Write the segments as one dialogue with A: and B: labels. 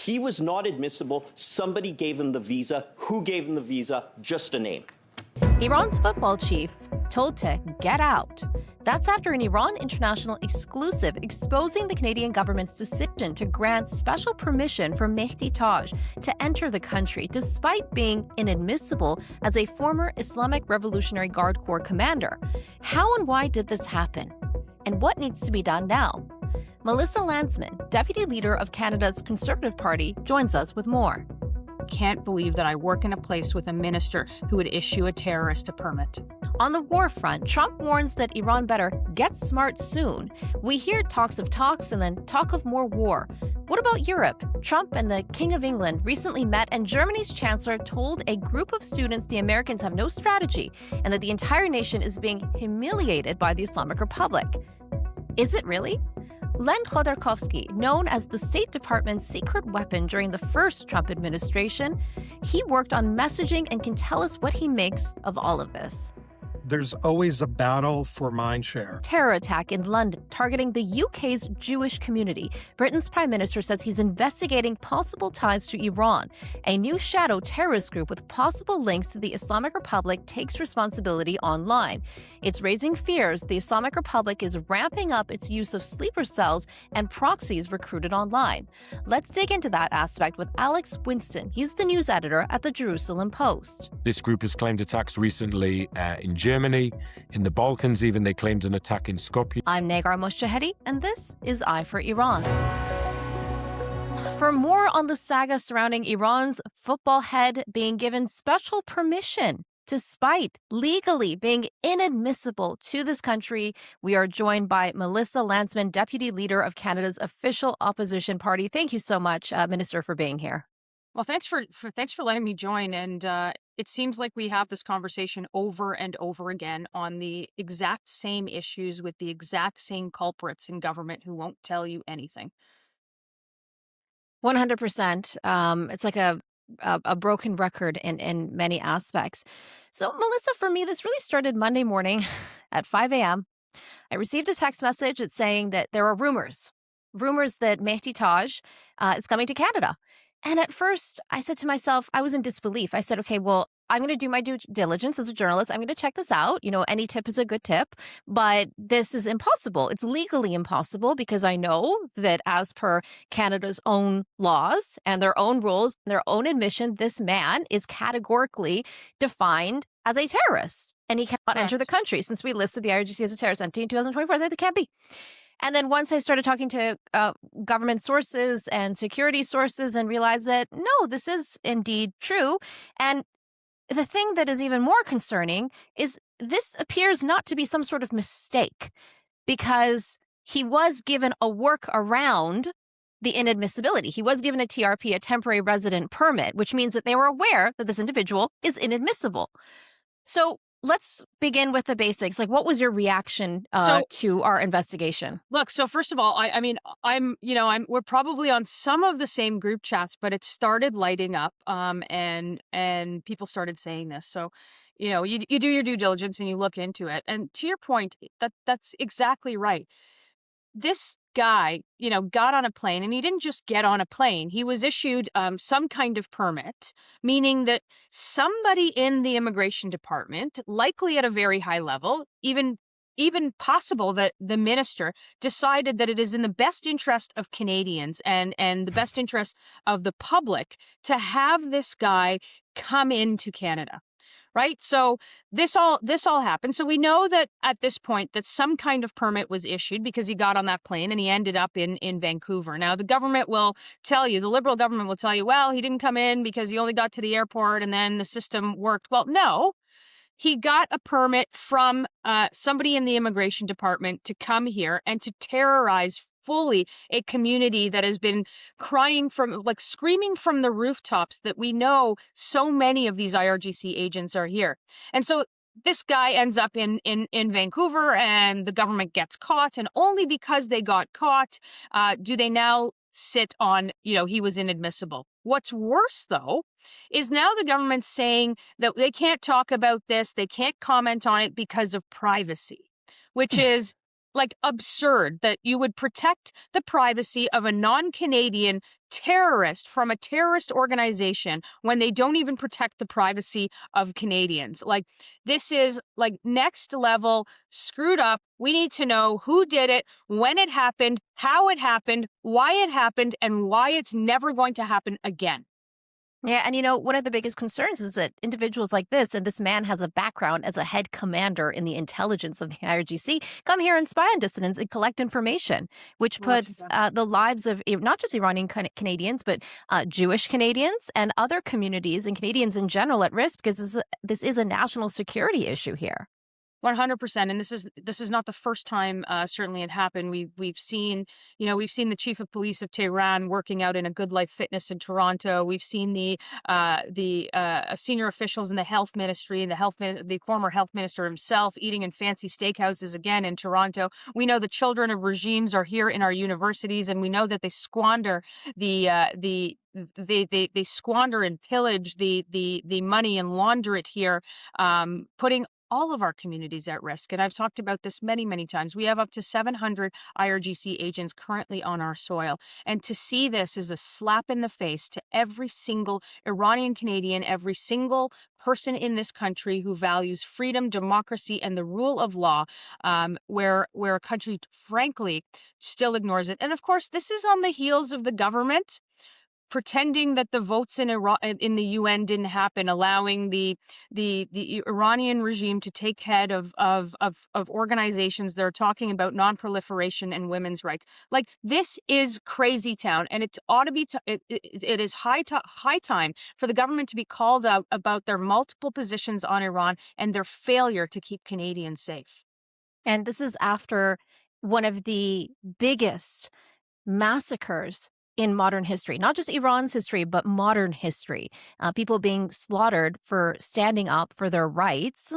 A: He was not admissible. Somebody gave him the visa. Who gave him the visa? Just a name.
B: Iran's football chief told to get out. That's after an Iran International exclusive exposing the Canadian government's decision to grant special permission for Mehdi Taj to enter the country despite being inadmissible as a former Islamic Revolutionary Guard Corps commander. How and why did this happen? And what needs to be done now? Melissa Lantsman, deputy leader of Canada's Conservative Party, joins us with more.
C: Can't believe that I work in a place with a minister who would issue a terrorist a permit.
B: On the war front, Trump warns that Iran better get smart soon. We hear talks of talks and then talk of more war. What about Europe? Trump and the King of England recently met, and Germany's chancellor told a group of students the Americans have no strategy and that the entire nation is being humiliated by the Islamic Republic. Is it really? Len Khodorkovsky, known as the State Department's secret weapon during the first Trump administration, he worked on messaging and can tell us what he makes of all of this.
D: There's always a battle for mindshare.
B: Terror attack in London targeting the UK's Jewish community. Britain's prime minister says he's investigating possible ties to Iran. A new shadow terrorist group with possible links to the Islamic Republic takes responsibility online. It's raising fears the Islamic Republic is ramping up its use of sleeper cells and proxies recruited online. Let's dig into that aspect with Alex Winston. He's the news editor at the Jerusalem Post.
E: This group has claimed attacks recently in Germany, in the Balkans even. They claimed an attack in Skopje.
B: I'm Negar Moshahedi, and this is Eye for Iran. For more on the saga surrounding Iran's football head being given special permission despite legally being inadmissible to this country, we are joined by Melissa Lantsman, deputy leader of Canada's official opposition party. Thank you so much, Minister, for being here.
C: Well, thanks for letting me join. And it seems like we have this conversation over and over again on the exact same issues with the exact same culprits in government who won't tell you anything.
B: 100%. It's like a broken record in many aspects. So, Melissa, for me, this really started Monday morning at 5 a.m. I received a text message that's saying that there are rumors that Mehdi Taj is coming to Canada. And at first, I said to myself, I was in disbelief. I said, okay, well, I'm going to do my due diligence as a journalist. I'm going to check this out. You know, any tip is a good tip, but this is impossible. It's legally impossible because I know that as per Canada's own laws and their own rules, their own admission, this man is categorically defined as a terrorist and he cannot enter the country since we listed the IRGC as a terrorist entity in 2024. I said it can't be. And then once I started talking to government sources and security sources and realized that, no, this is indeed true. And the thing that is even more concerning is this appears not to be some sort of mistake because he was given a work around the inadmissibility. He was given a TRP, a temporary resident permit, which means that they were aware that this individual is inadmissible. So let's begin with the basics. Like, what was your reaction to our investigation?
C: Look, so first of all, we're probably on some of the same group chats, but it started lighting up, and people started saying this. So, you do your due diligence and you look into it. And to your point, that's exactly right. This guy, got on a plane, and he didn't just get on a plane. He was issued some kind of permit, meaning that somebody in the immigration department, likely at a very high level, even possible that the minister decided that it is in the best interest of Canadians and the best interest of the public to have this guy come into Canada. Right. So this all happened. So we know that at this point that some kind of permit was issued because he got on that plane and he ended up in Vancouver. Now, the government will tell you, the Liberal government will tell you, well, he didn't come in because he only got to the airport and then the system worked. Well, no, he got a permit from somebody in the immigration department to come here and to terrorize fully a community that has been screaming from the rooftops that we know so many of these IRGC agents are here. And so this guy ends up in Vancouver and the government gets caught. And only because they got caught do they now sit on, he was inadmissible. What's worse, though, is now the government's saying that they can't talk about this. They can't comment on it because of privacy, which is like absurd that you would protect the privacy of a non-Canadian terrorist from a terrorist organization when they don't even protect the privacy of Canadians. Like, this is like next level screwed up. We need to know who did it, when it happened, how it happened, why it happened, and why it's never going to happen again.
B: Yeah, and one of the biggest concerns is that individuals like this, and this man has a background as a head commander in the intelligence of the IRGC, come here and spy on dissidents and collect information, which
C: Well, that's
B: puts
C: exactly.
B: the lives of not just Iranian Canadians, but Jewish Canadians and other communities and Canadians in general at risk, because this is a national security issue here.
C: 100%, and this is not the first time. Certainly, it happened. We've seen, we've seen the chief of police of Tehran working out in a Good Life Fitness in Toronto. We've seen the senior officials in the health ministry and the former health minister himself eating in fancy steakhouses again in Toronto. We know the children of regimes are here in our universities, and we know that they squander they squander and pillage the money and launder it here, putting all of our communities at risk. And I've talked about this many, many times. We have up to 700 IRGC agents currently on our soil. And to see this is a slap in the face to every single Iranian Canadian, every single person in this country who values freedom, democracy, and the rule of law, where a country, frankly, still ignores it. And of course, this is on the heels of the government pretending that the votes in the UN didn't happen, allowing the Iranian regime to take head of organizations that are talking about non-proliferation and women's rights. Like, this is crazy town, and it ought to be. It is high time for the government to be called out about their multiple positions on Iran and their failure to keep Canadians safe.
B: And this is after one of the biggest massacres in modern history, not just Iran's history, but modern history. People being slaughtered for standing up for their rights,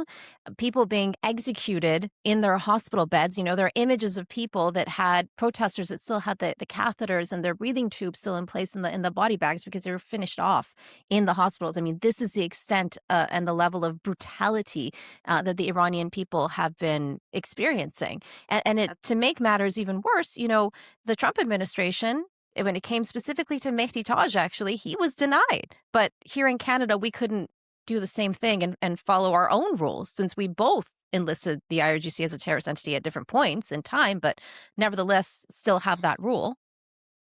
B: people being executed in their hospital beds. There are images of people that had protesters that still had the catheters and their breathing tubes still in place in the body bags because they were finished off in the hospitals. I mean, this is the extent and the level of brutality that the Iranian people have been experiencing. And to make matters even worse, the Trump administration, when it came specifically to Mehdi Taj, actually, he was denied. But here in Canada, we couldn't do the same thing and follow our own rules, since we both enlisted the IRGC as a terrorist entity at different points in time, but nevertheless still have that rule.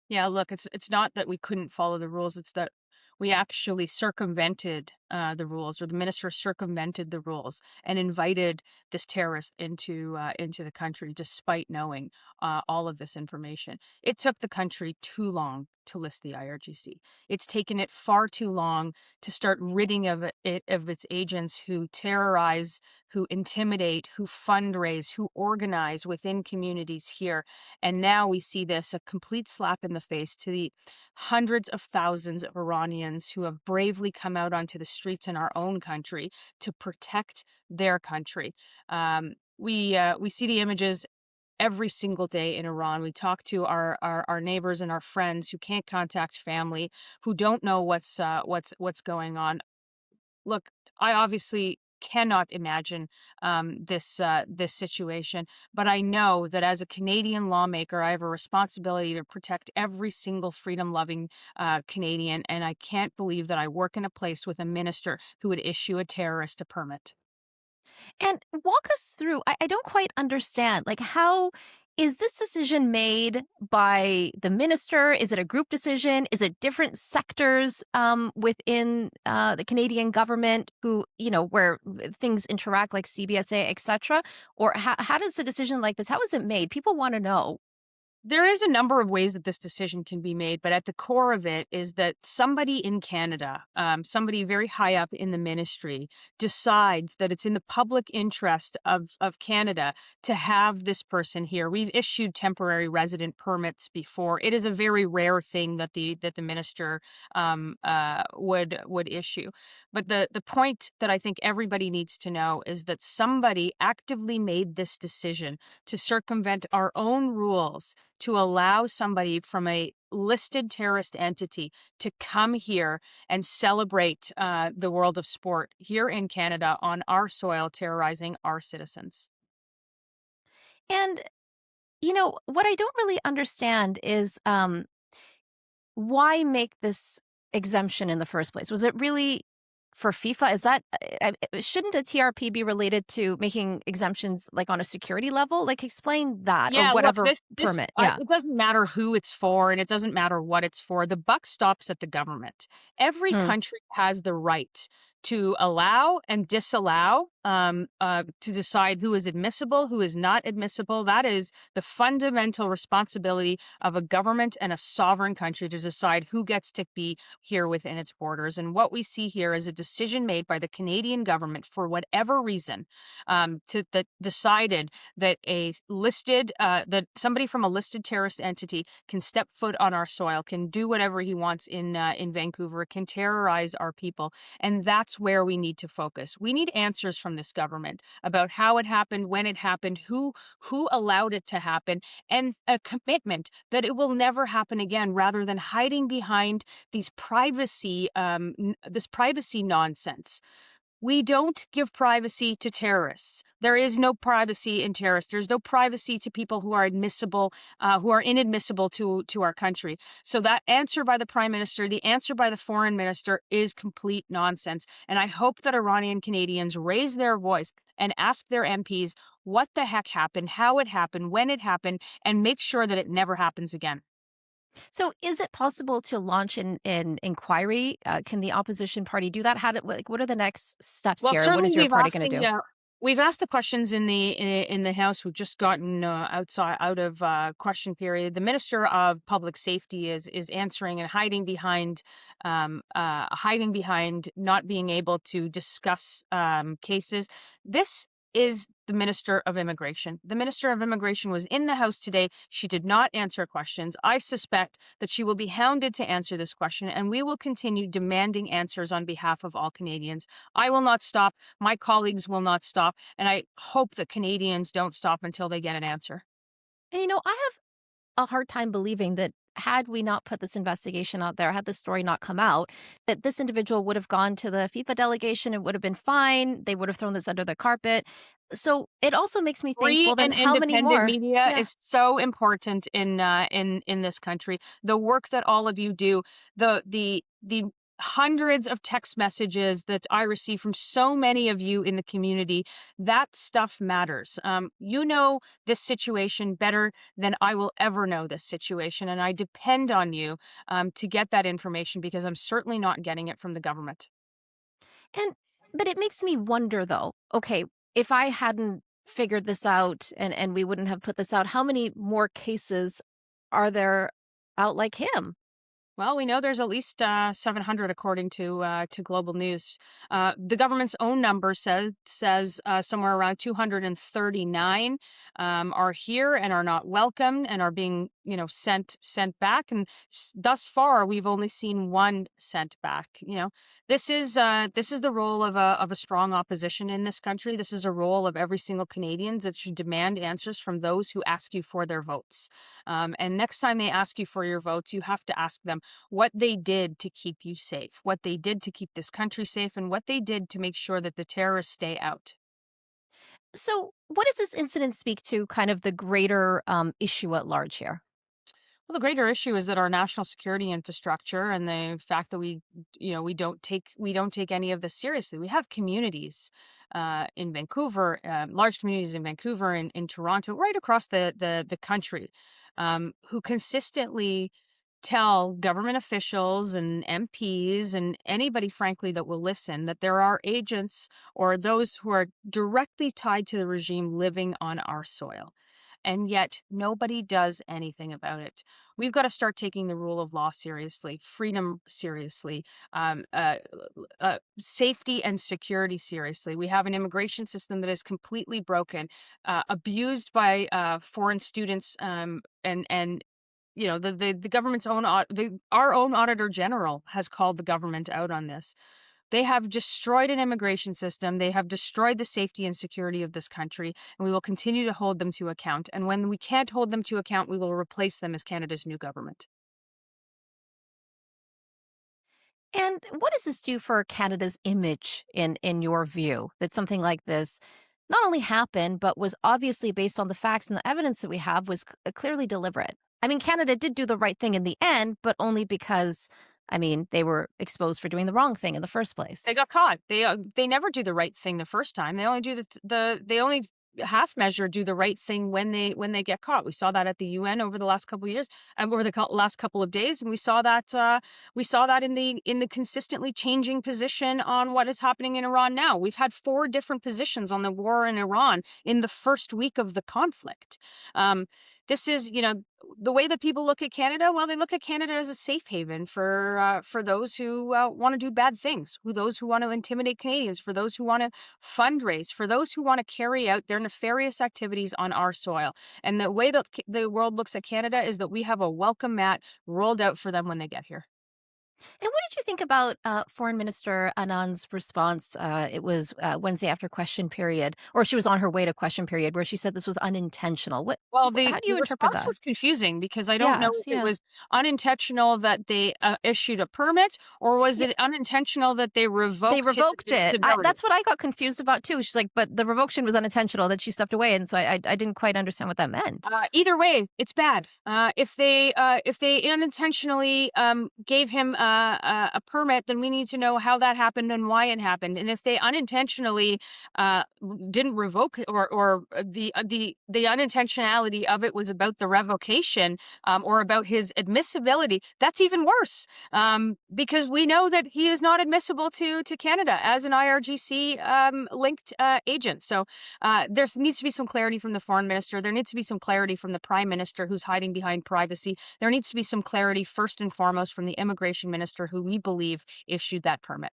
C: Yeah, look, it's not that we couldn't follow the rules, it's that we actually circumvented the rules, or the minister circumvented the rules and invited this terrorist into the country, despite knowing all of this information. It took the country too long to list the IRGC. It's taken it far too long to start ridding of its agents who terrorize, who intimidate, who fundraise, who organize within communities here. And now we see this, a complete slap in the face to the hundreds of thousands of Iranians who have bravely come out onto the streets in our own country to protect their country. We see the images every single day in Iran. We talk to our neighbors and our friends who can't contact family, who don't know what's going on. Look, I obviously cannot imagine this situation, but I know that as a Canadian lawmaker, I have a responsibility to protect every single freedom-loving Canadian, and I can't believe that I work in a place with a minister who would issue a terrorist a permit.
B: And walk us through, I don't quite understand, like, how is this decision made by the minister? Is it a group decision? Is it different sectors within the Canadian government who, where things interact, like CBSA, et cetera? Or how does a decision like this, how is it made? People want to know.
C: There is a number of ways that this decision can be made, but at the core of it is that somebody in Canada, somebody very high up in the ministry, decides that it's in the public interest of Canada to have this person here. We've issued temporary resident permits before. It is a very rare thing that the minister would issue. But the point that I think everybody needs to know is that somebody actively made this decision to circumvent our own rules, to allow somebody from a listed terrorist entity to come here and celebrate the world of sport here in Canada on our soil, terrorizing our citizens.
B: And What I don't really understand is why make this exemption in the first place? Was it really for FIFA? Is that shouldn't a TRP be related to making exemptions like on a security level? Like explain that or
C: Yeah, look,
B: whatever
C: this
B: permit. Yeah.
C: it doesn't matter who it's for, and it doesn't matter what it's for. The buck stops at the government. Every
B: Hmm.
C: country has the right to allow and disallow, to decide who is admissible, who is not admissible. That is the fundamental responsibility of a government and a sovereign country to decide who gets to be here within its borders. And what we see here is a decision made by the Canadian government for whatever reason, that decided that that somebody from a listed terrorist entity can step foot on our soil, can do whatever he wants in Vancouver, can terrorize our people, and that's where we need to focus. We need answers from this government about how it happened, when it happened, who allowed it to happen, and a commitment that it will never happen again, rather than hiding behind this privacy nonsense. We don't give privacy to terrorists. There is no privacy in terrorists. There's no privacy to people who are inadmissible to our country. So that answer by the Prime Minister, the answer by the Foreign Minister is complete nonsense. And I hope that Iranian Canadians raise their voice and ask their MPs what the heck happened, how it happened, when it happened, and make sure that it never happens again.
B: So is it possible to launch an inquiry? Can the opposition party do that? What are the next steps
C: Well,
B: here? What
C: certainly
B: is your party going to do?
C: we've asked the questions in the House. We've just gotten out of question period. The Minister of Public Safety is answering and hiding behind not being able to discuss cases. This is the Minister of Immigration. The Minister of Immigration was in the House today. She did not answer questions. I suspect that she will be hounded to answer this question, and we will continue demanding answers on behalf of all Canadians. I will not stop. My colleagues will not stop. And I hope that Canadians don't stop until they get an answer.
B: And I have a hard time believing that had we not put this investigation out there, had the story not come out, that this individual would have gone to the FIFA delegation. It would have been fine. They would have thrown this under the carpet. So it also makes me think,
C: Free
B: well, then
C: and
B: how many
C: independent
B: more?
C: media
B: Yeah.
C: is so important in this country. The work that all of you do, the hundreds of text messages that I receive from so many of you in the community, that stuff matters. You know this situation better than I will ever know this situation, and I depend on you to get that information, because I'm certainly not getting it from the government.
B: But it makes me wonder though, okay, if I hadn't figured this out and we wouldn't have put this out, how many more cases are there out like him?
C: Well, we know there's at least 700, according to Global News. The government's own number says somewhere around 239 are here and are not welcomed and are being sent back. And thus far, we've only seen one sent back. This is the role of a strong opposition in this country. This is a role of every single Canadian that should demand answers from those who ask you for their votes. And next time they ask you for your votes, you have to ask them what they did to keep you safe, what they did to keep this country safe, and what they did to make sure that the terrorists stay out.
B: So, what does this incident speak to kind of the greater issue at large here?
C: Well, the greater issue is that our national security infrastructure and the fact that we don't take any of this seriously. We have communities in Vancouver, large communities in Vancouver and in Toronto, right across the country, who consistently tell government officials and MPs and anybody, frankly, that will listen, that there are agents or those who are directly tied to the regime living on our soil. And yet nobody does anything about it. We've got to start taking the rule of law seriously, freedom seriously, safety and security seriously. We have an immigration system that is completely broken, abused by foreign students, and the government's our own auditor general has called the government out on this. They have destroyed an immigration system. They have destroyed the safety and security of this country, and we will continue to hold them to account. And when we can't hold them to account, we will replace them as Canada's new government.
B: And what does this do for Canada's image in your view? That something like this not only happened, but was obviously based on the facts and the evidence that we have was clearly deliberate. I mean, Canada did do the right thing in the end, but only because, I mean, they were exposed for doing the wrong thing in the first place.
C: They got caught. They never do the right thing the first time. They only do they only half measure do the right thing when they get caught. We saw that at the UN over the last couple of years, over the last couple of days, and we saw that in the consistently changing position on what is happening in Iran now. We've had 4 different positions on the war in Iran in the first week of the conflict. This is, the way that people look at Canada. Well, they look at Canada as a safe haven for those who want to do bad things, those who want to intimidate Canadians, for those who want to fundraise, for those who want to carry out their nefarious activities on our soil. And the way that the world looks at Canada is that we have a welcome mat rolled out for them when they get here.
B: And what did you think about Foreign Minister Anand's response? It was Wednesday after question period, or she was on her way to question period, where she said this was unintentional.
C: Well,
B: How do you interpret
C: response
B: that?
C: was confusing because I don't know if it
B: Yeah.
C: was unintentional that they issued a permit, or was it unintentional that they revoked
B: They revoked it.
C: admissibility?
B: That's what I got confused about too. She's like, but the revocation was unintentional, that she stepped away, and so I didn't quite understand what that meant.
C: Either way, it's bad. If they unintentionally gave him a permit, then we need to know how that happened and why it happened. And if they unintentionally didn't revoke, or the unintentionality of it was about the revocation or about his admissibility, that's even worse, because we know that he is not admissible to Canada as an IRGC linked agent. So there needs to be some clarity from the foreign minister. There needs to be some clarity from the prime minister, who's hiding behind privacy. There needs to be some clarity, first and foremost, from the immigration minister, who we believe issued that permit.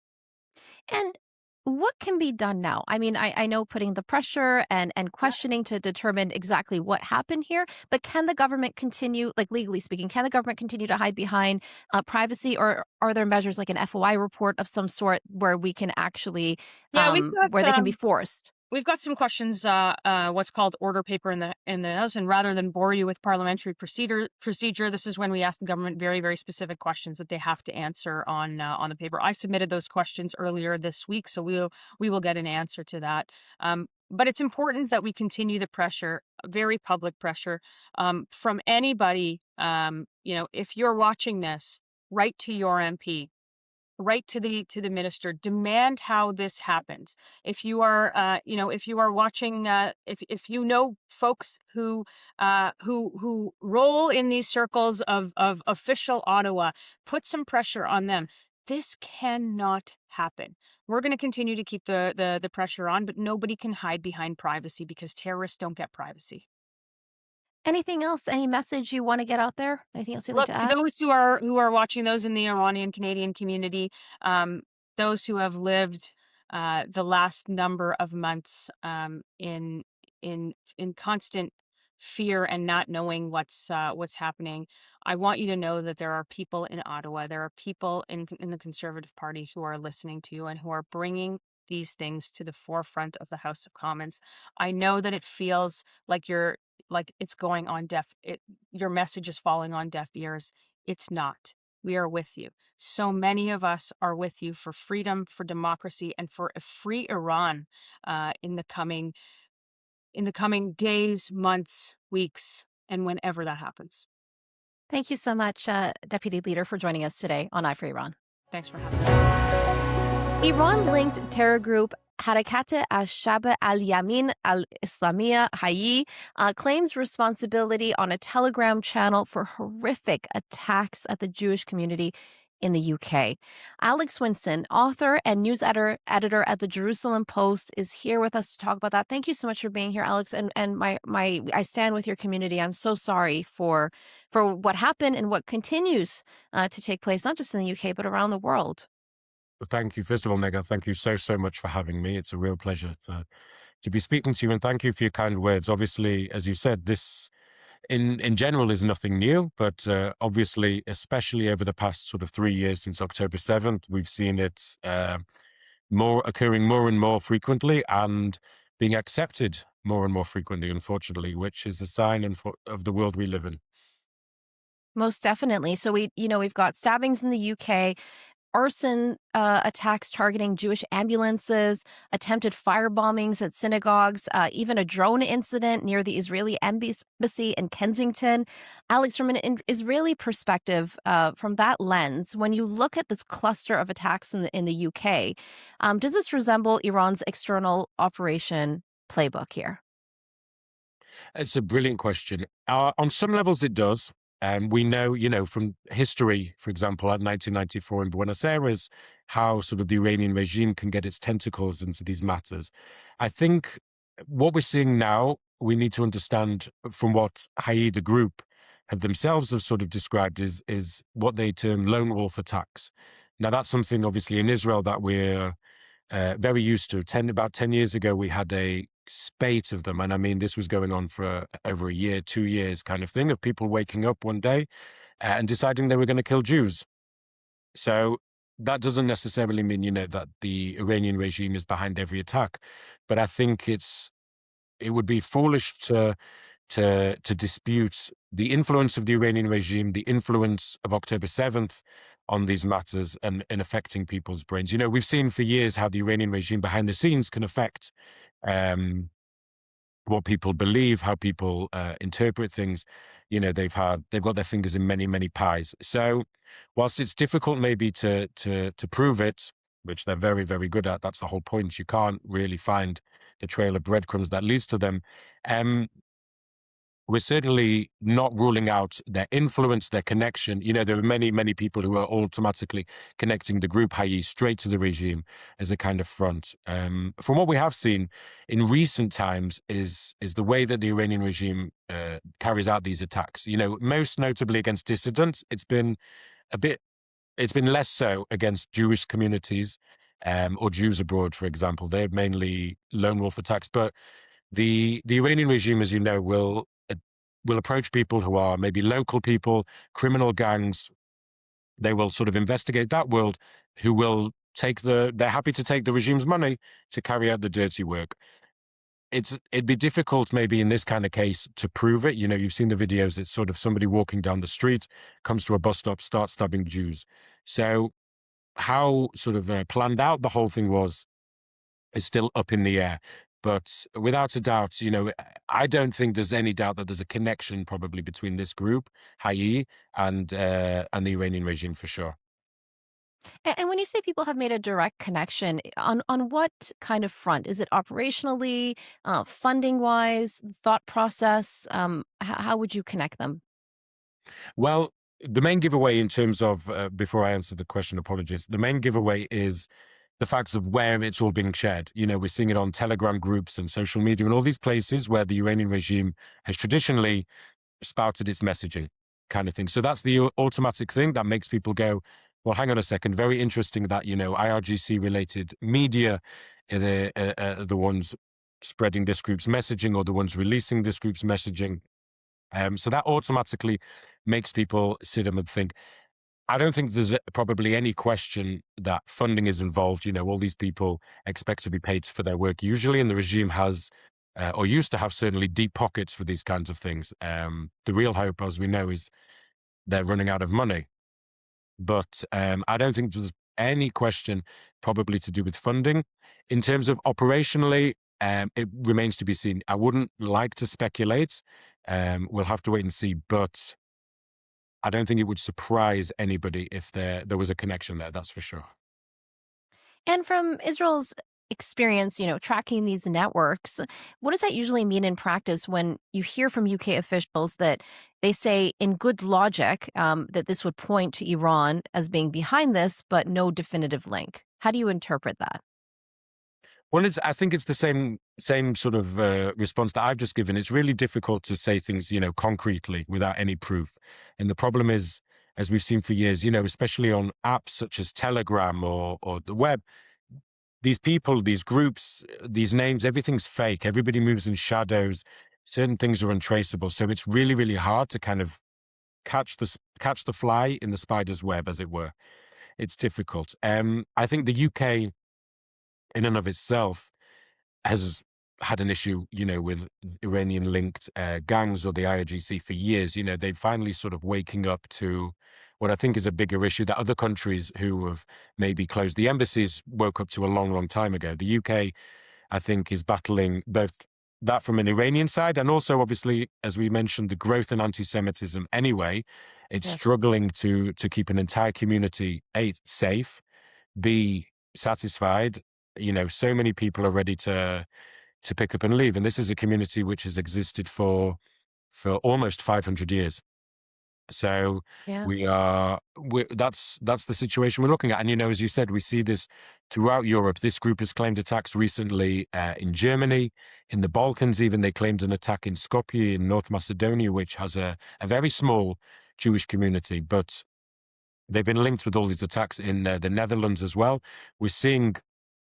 B: And what can be done now? I mean, I know putting the pressure and questioning to determine exactly what happened here, but can the government continue, like legally speaking, can the government continue to hide behind privacy, or are there measures like an FOI report of some sort where we can actually, where they can be forced?
C: We've got some questions, what's called order paper in the House, and rather than bore you with parliamentary procedure, this is when we ask the government very, very specific questions that they have to answer on the paper. I submitted those questions earlier this week, so we will get an answer to that. But it's important that we continue the pressure, very public pressure, from anybody. If you're watching this, write to your MP. Write to the minister, demand how this happens. If you are watching, if you know folks who roll in these circles of official Ottawa, put some pressure on them. This cannot happen. We're going to continue to keep the pressure on, but nobody can hide behind privacy, because terrorists don't get privacy.
B: Anything else? Any message you want to get out there? Anything else you'd like
C: Look,
B: to
C: to
B: add?
C: those who are watching, those in the Iranian Canadian community, those who have lived the last number of months in constant fear and not knowing what's happening, I want you to know that there are people in Ottawa, there are people in the Conservative Party who are listening to you and who are bringing these things to the forefront of the House of Commons. I know that it feels like it's going on your message is falling on deaf ears. It's not. We are with you. So many of us are with you for freedom, for democracy, and for a free Iran in the coming days, months, weeks, and whenever that happens.
B: Thank you so much, Deputy Leader, for joining us today on Eye for Iran.
C: Thanks for having me.
B: Iran-linked terror group Harakat al-Shab al-Yamin al-Islamiyya HAYI claims responsibility on a Telegram channel for horrific attacks at the Jewish community in the UK. Alex Winston, author and news editor at the Jerusalem Post, is here with us to talk about that. Thank you so much for being here, Alex. And I stand with your community. I'm so sorry for what happened and what continues to take place, not just in the UK, but around the world.
E: Thank you. First of all, Nega, thank you so much for having me. It's a real pleasure to be speaking to you, and thank you for your kind words. Obviously, as you said, this in general is nothing new, but obviously, especially over the past sort of 3 years since October 7th, we've seen it occurring more and more frequently and being accepted more and more frequently, unfortunately, which is a sign of the world we live in.
B: Most definitely. So we've got stabbings in the UK. arson attacks targeting Jewish ambulances, attempted firebombings at synagogues, even a drone incident near the Israeli embassy in Kensington. Alex, from an Israeli perspective, from that lens, when you look at this cluster of attacks in the UK, does this resemble Iran's external operation playbook here?
E: It's a brilliant question. On some levels, it does. We know, from history, for example, at 1994 in Buenos Aires, how sort of the Iranian regime can get its tentacles into these matters. I think what we're seeing now, we need to understand from what HAYI, the group, have sort of described is what they term lone wolf attacks. Now, that's something, obviously, in Israel that we're very used to. About 10 years ago, we had a spate of them. And I mean, this was going on for over a year, 2 years kind of thing, of people waking up one day and deciding they were going to kill Jews. So that doesn't necessarily mean, that the Iranian regime is behind every attack. But I think it would be foolish to dispute the influence of the Iranian regime, the influence of October 7th on these matters and affecting people's brains. We've seen for years how the Iranian regime behind the scenes can affect what people believe, how people interpret things. They've got their fingers in many, many pies. So whilst it's difficult maybe to prove it, which they're very, very good at, that's the whole point. You can't really find the trail of breadcrumbs that leads to them. We're certainly not ruling out their influence, their connection. There are many, many people who are automatically connecting the group HAYI straight to the regime as a kind of front. From what we have seen in recent times is the way that the Iranian regime carries out these attacks. Most notably against dissidents. It's been less so against Jewish communities or Jews abroad, for example. They're mainly lone wolf attacks. But the Iranian regime, as you know, will approach people who are maybe local people, criminal gangs. They will sort of investigate that world, who will they're happy to take the regime's money to carry out the dirty work. It'd be difficult maybe in this kind of case to prove it. You've seen the videos. It's sort of somebody walking down the street, comes to a bus stop, starts stabbing Jews. So how sort of planned out the whole thing is still up in the air. But without a doubt, I don't think there's any doubt that there's a connection probably between this group, HAYI, and the Iranian regime for sure.
B: And when you say people have made a direct connection, on what kind of front? Is it operationally, funding-wise, thought process? How would you connect them?
E: Well, the main giveaway in terms of, before I answer the question, apologies, the main giveaway is the fact of where it's all being shared. We're seeing it on Telegram groups and social media and all these places where the Iranian regime has traditionally spouted its messaging kind of thing. So that's the automatic thing that makes people go, well, hang on a second, very interesting that, IRGC-related media are the ones spreading this group's messaging or the ones releasing this group's messaging. So that automatically makes people sit up and think. I don't think there's probably any question that funding is involved. All these people expect to be paid for their work usually, and the regime has, or used to have, certainly deep pockets for these kinds of things. The real hope, as we know, is they're running out of money. But I don't think there's any question probably to do with funding. In terms of operationally, it remains to be seen. I wouldn't like to speculate. We'll have to wait and see, but I don't think it would surprise anybody if there was a connection there, that's for sure.
B: And from Israel's experience, tracking these networks, what does that usually mean in practice when you hear from UK officials that they say in good logic that this would point to Iran as being behind this, but no definitive link? How do you interpret that?
E: Well, I think it's the same sort of response that I've just given. It's really difficult to say things, concretely without any proof. And the problem is, as we've seen for years, especially on apps such as Telegram or the web, these people, these groups, these names, everything's fake. Everybody moves in shadows. Certain things are untraceable. So it's really, really hard to kind of catch the fly in the spider's web, as it were. It's difficult. I think the UK, in and of itself, has had an issue, with Iranian-linked gangs or the IRGC for years. They're finally sort of waking up to what I think is a bigger issue that other countries who have maybe closed the embassies woke up to a long, long time ago. The UK, I think, is battling both that from an Iranian side and also, obviously, as we mentioned, the growth in anti-Semitism anyway. It's
B: Yes.
E: struggling to keep an entire community, A, safe, B, satisfied. So many people are ready to pick up and leave. And this is a community which has existed for almost 500 years. So
B: Yeah.
E: that's the situation we're looking at. And, as you said, we see this throughout Europe. This group has claimed attacks recently in Germany, in the Balkans even. They claimed an attack in Skopje in North Macedonia, which has a very small Jewish community. But they've been linked with all these attacks in the Netherlands as well. We're seeing,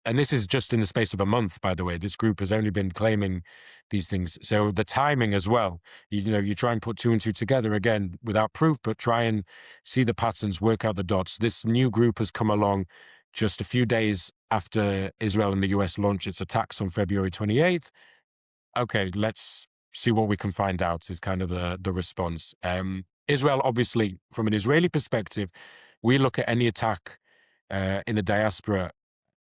E: and this is just in the space of a month, by the way, this group has only been claiming these things. So the timing as well, you try and put two and two together again without proof, but try and see the patterns, work out the dots. This new group has come along just a few days after Israel and the US launched its attacks on February 28th. Okay, let's see what we can find out is kind of the response. Israel, obviously, from an Israeli perspective, we look at any attack in the diaspora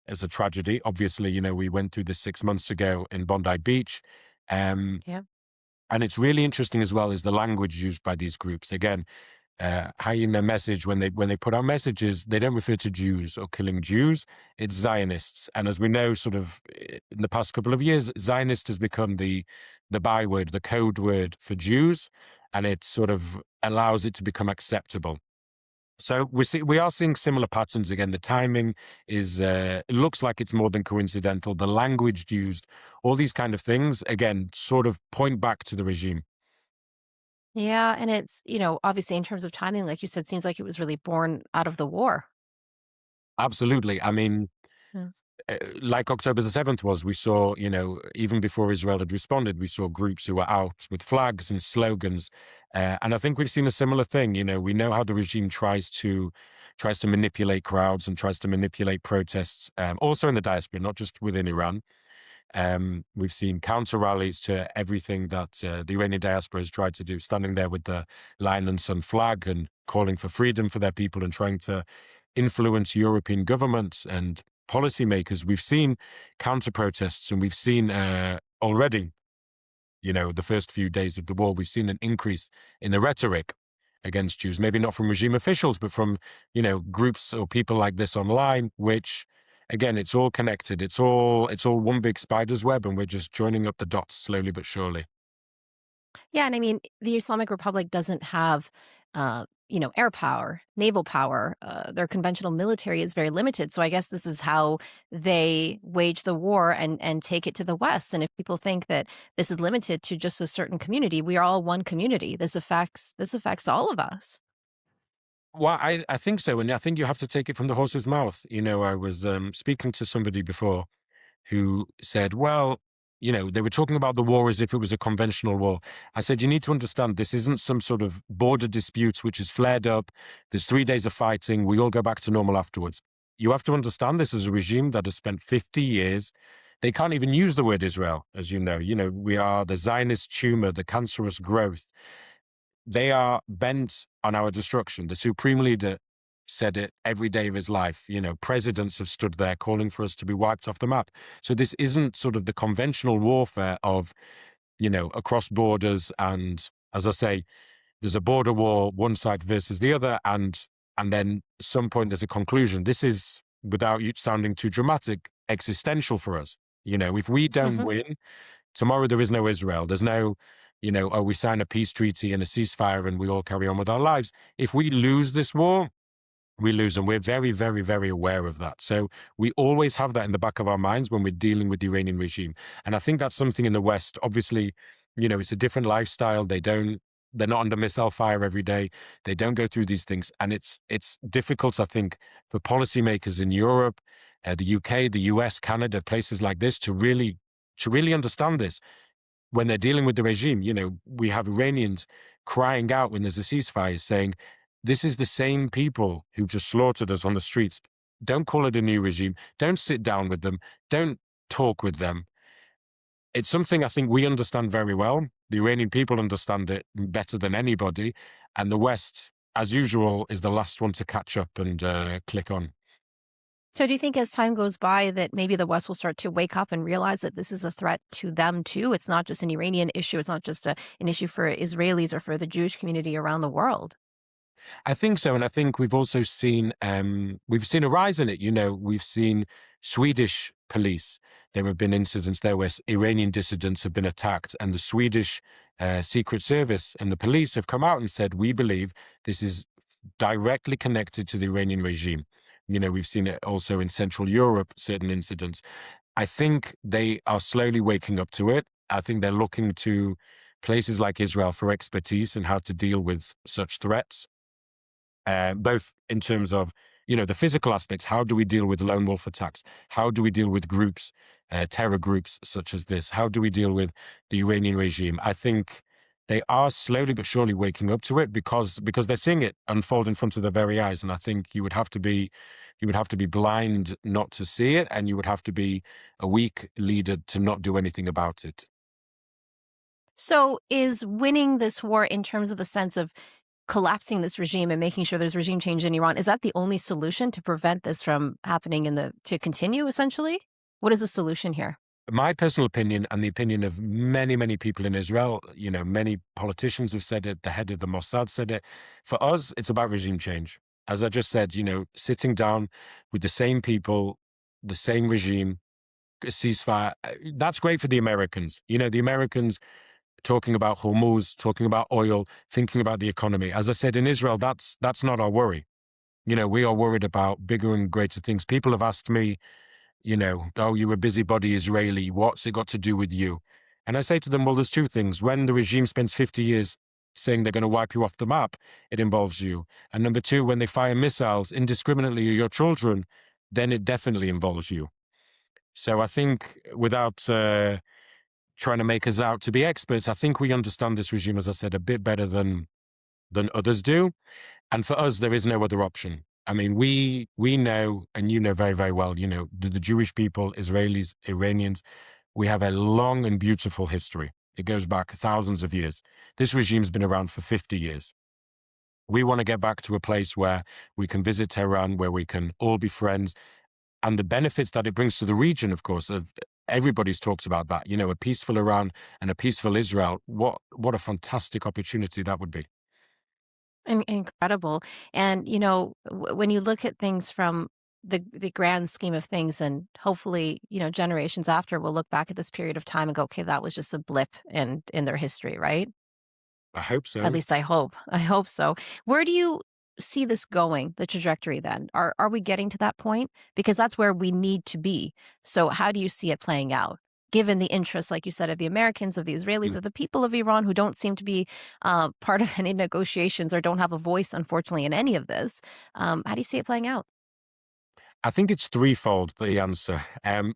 E: as a tragedy. Obviously, we went through this 6 months ago in Bondi Beach.
B: Yeah.
E: And it's really interesting as well is the language used by these groups. Again, HAYI in their message, when they put out messages, they don't refer to Jews or killing Jews. It's Zionists. And as we know, sort of in the past couple of years, Zionist has become the byword, the code word for Jews, and it sort of allows it to become acceptable. So we are seeing similar patterns again. The timing is it looks like it's more than coincidental. The language used, all these kind of things, again, sort of point back to the regime.
B: Yeah. And it's, obviously in terms of timing, like you said, seems like it was really born out of the war.
E: Absolutely. I mean,
B: Yeah.
E: like October the 7th was, we saw, even before Israel had responded, we saw groups who were out with flags and slogans. And I think we've seen a similar thing. We know how the regime tries to manipulate crowds and tries to manipulate protests, also in the diaspora, not just within Iran. We've seen counter rallies to everything that the Iranian diaspora has tried to do, standing there with the Lion and Sun flag and calling for freedom for their people and trying to influence European governments and policymakers. We've seen counter protests, and we've seen already, the first few days of the war, we've seen an increase in the rhetoric against Jews, maybe not from regime officials, but from, groups or people like this online, which, again, it's all connected. It's all one big spider's web, and we're just joining up the dots slowly but surely.
B: Yeah. And I mean, the Islamic Republic doesn't have, air power, naval power. Their conventional military is very limited. So I guess this is how they wage the war and take it to the West. And if people think that this is limited to just a certain community, we are all one community. This affects all of us.
E: Well, I think so. And I think you have to take it from the horse's mouth. I was speaking to somebody before who said, well, they were talking about the war as if it was a conventional war. I said, you need to understand, this isn't some sort of border dispute which has flared up. There's 3 days of fighting. We all go back to normal afterwards. You have to understand this is a regime that has spent 50 years. They can't even use the word Israel, as you know. We are the Zionist tumor, the cancerous growth. They are bent on our destruction. The Supreme Leader said it every day of his life. Presidents have stood there calling for us to be wiped off the map. So this isn't sort of the conventional warfare of, across borders. And as I say, there's a border war, one side versus the other. And then at some point there's a conclusion. This is, without you sounding too dramatic, existential for us. If we don't
B: Hmm.
E: win, tomorrow there is no Israel. There's no, we sign a peace treaty and a ceasefire and we all carry on with our lives. If we lose this war, we lose, and we're very, very, very aware of that. So we always have that in the back of our minds when we're dealing with the Iranian regime. And I think that's something in the West. Obviously, it's a different lifestyle. They're not under missile fire every day. They don't go through these things. And it's difficult, I think, for policymakers in Europe, the UK, the US, Canada, places like this to really understand this. When they're dealing with the regime, we have Iranians crying out when there's a ceasefire saying, this is the same people who just slaughtered us on the streets. Don't call it a new regime. Don't sit down with them. Don't talk with them. It's something I think we understand very well. The Iranian people understand it better than anybody. And the West as usual, is the last one to catch up and click on.
B: So do you think as time goes by that maybe the West will start to wake up and realize that this is a threat to them too? It's not just an Iranian issue. It's not just an issue for Israelis or for the Jewish community around the world.
E: I think so, and I think we've also seen a rise in it. We've seen Swedish police. There have been incidents there where Iranian dissidents have been attacked, and the Swedish Secret Service and the police have come out and said, we believe this is directly connected to the Iranian regime. We've seen it also in Central Europe, certain incidents. I think they are slowly waking up to it. I think they're looking to places like Israel for expertise in how to deal with such threats, both in terms of, the physical aspects. How do we deal with lone wolf attacks? How do we deal with groups, terror groups such as this? How do we deal with the Iranian regime? I think they are slowly but surely waking up to it because they're seeing it unfold in front of their very eyes. And I think you would have to be blind not to see it, and you would have to be a weak leader to not do anything about it.
B: So is winning this war in terms of the sense of collapsing this regime and making sure there's regime change in Iran, is that the only solution to prevent this from happening to continue, essentially? What is the solution here?
E: My personal opinion, and the opinion of many, many people in Israel, many politicians have said it, the head of the Mossad said it. For us, it's about regime change. As I just said, sitting down with the same people, the same regime, a ceasefire. That's great for the Americans. The Americans talking about Hormuz, talking about oil, thinking about the economy. As I said, in Israel, that's not our worry. We are worried about bigger and greater things. People have asked me, oh, you're a busybody Israeli. What's it got to do with you? And I say to them, well, there's two things. When the regime spends 50 years saying they're going to wipe you off the map, it involves you. And number two, when they fire missiles indiscriminately at your children, then it definitely involves you. So I think without trying to make us out to be experts, I think we understand this regime, as I said, a bit better than others do. And for us, there is no other option. I mean, we know, and you know very, very well, the Jewish people, Israelis, Iranians, we have a long and beautiful history. It goes back thousands of years. This regime's been around for 50 years. We want to get back to a place where we can visit Tehran, where we can all be friends. And the benefits that it brings to the region, of course, everybody's talked about that, a peaceful Iran and a peaceful Israel. What a fantastic opportunity that would be.
B: Incredible. And, when you look at things from the grand scheme of things, and hopefully, generations after will look back at this period of time and go, okay, that was just a blip in their history, right?
E: I hope so.
B: At least I hope. I hope so. Where do you see this going, the trajectory then? Are we getting to that point? Because that's where we need to be. So how do you see it playing out? Given the interests, like you said, of the Americans, of the Israelis, of the people of Iran who don't seem to be part of any negotiations or don't have a voice, unfortunately, in any of this. How do you see it playing out?
E: I think it's threefold, the answer.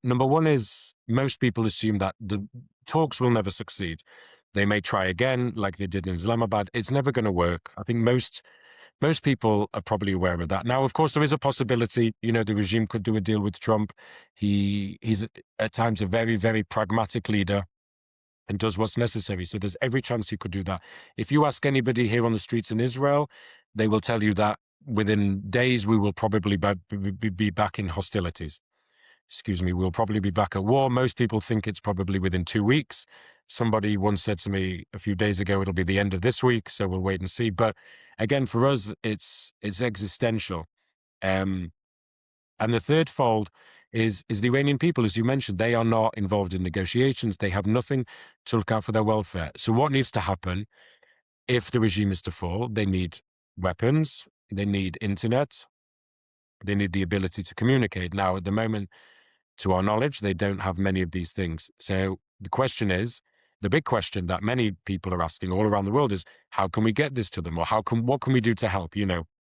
E: Number one is most people assume that the talks will never succeed. They may try again, like they did in Islamabad. It's never going to work. I think most people are probably aware of that. Now, of course, there is a possibility, the regime could do a deal with Trump. He's at times a very, very pragmatic leader and does what's necessary. So there's every chance he could do that. If you ask anybody here on the streets in Israel, they will tell you that within days, we will probably be back in hostilities. We'll probably be back at war. Most people think it's probably within 2 weeks. Somebody once said to me a few days ago, it'll be the end of this week, so we'll wait and see. But again, for us, it's existential. And the third fold is the Iranian people, as you mentioned. They are not involved in negotiations. They have nothing to look out for their welfare. So what needs to happen if the regime is to fall? They need weapons. They need internet. They need the ability to communicate. Now, at the moment, to our knowledge, they don't have many of these things. So the question is, the big question that many people are asking all around the world is, how can we get this to them? Or what can we do to help?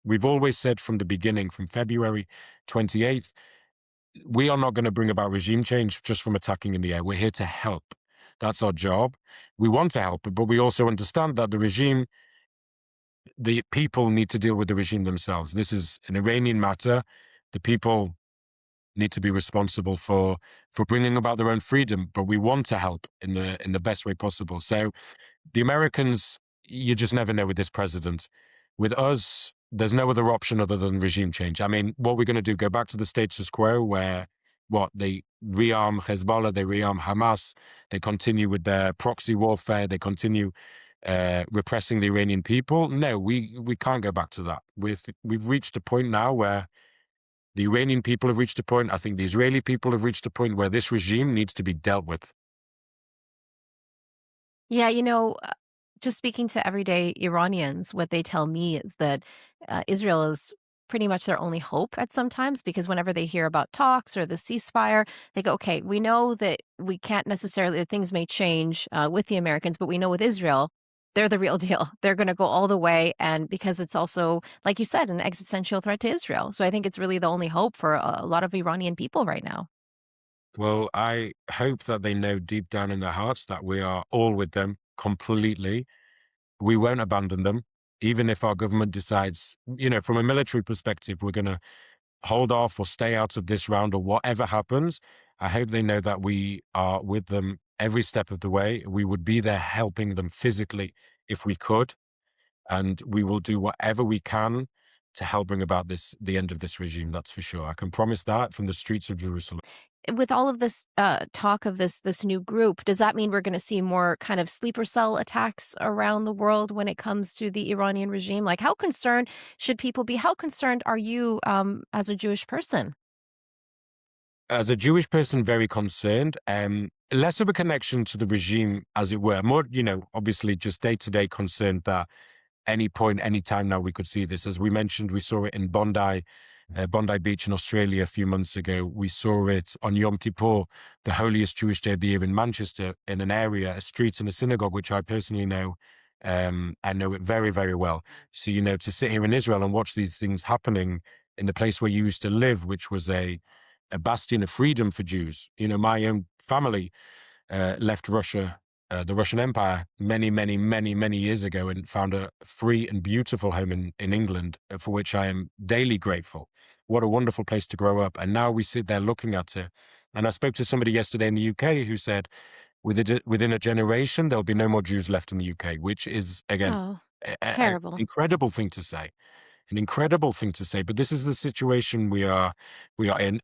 E: We've always said from the beginning, from February 28th, we are not going to bring about regime change just from attacking in the air. We're here to help. That's our job. We want to help, but we also understand that the people need to deal with the regime themselves. This is an Iranian matter. The people need to be responsible for bringing about their own freedom, but we want to help in the best way possible. So the Americans, you just never know with this president. With us, there's no other option other than regime change. I mean, what we're going to do, go back to the status quo where they rearm Hezbollah, they rearm Hamas, they continue with their proxy warfare, they continue repressing the Iranian people. No, we can't go back to that. We've reached a point now where the Iranian people have reached a point. I think the Israeli people have reached a point where this regime needs to be dealt with.
B: Yeah, just speaking to everyday Iranians, what they tell me is that Israel is pretty much their only hope at sometimes, because whenever they hear about talks or the ceasefire, they go, okay, we know that we can't necessarily, that things may change with the Americans, but we know with Israel, they're the real deal. They're going to go all the way. And because it's also, like you said, an existential threat to Israel. So I think it's really the only hope for a lot of Iranian people right now.
E: Well, I hope that they know deep down in their hearts that we are all with them completely. We won't abandon them, even if our government decides, from a military perspective, we're going to hold off or stay out of this round or whatever happens. I hope they know that we are with them every step of the way. We would be there helping them physically if we could, and we will do whatever we can to help bring about the end of this regime. That's for sure. I can promise that from the streets of Jerusalem.
B: With all of this talk of this new group, does that mean we're going to see more kind of sleeper cell attacks around the world when it comes to the Iranian regime? Like, how concerned should people be? How concerned are you as a Jewish person?
E: As a Jewish person, very concerned. Less of a connection to the regime, as it were. More, obviously just day-to-day concerned that any point, any time now we could see this. As we mentioned, we saw it in Bondi Beach in Australia a few months ago. We saw it on Yom Kippur, the holiest Jewish day of the year in Manchester, in an area, a street and a synagogue, which I personally know. I know it very, very well. So, to sit here in Israel and watch these things happening in the place where you used to live, which was a bastion of freedom for Jews. My own family left Russia, the Russian Empire, many, many, many, many years ago, and found a free and beautiful home in England, for which I am daily grateful. What a wonderful place to grow up. And now we sit there looking at it. And I spoke to somebody yesterday in the UK who said, within a generation, there'll be no more Jews left in the UK, which is, again, an
B: Terrible.
E: incredible thing to say. An incredible thing to say. But this is the situation we are in.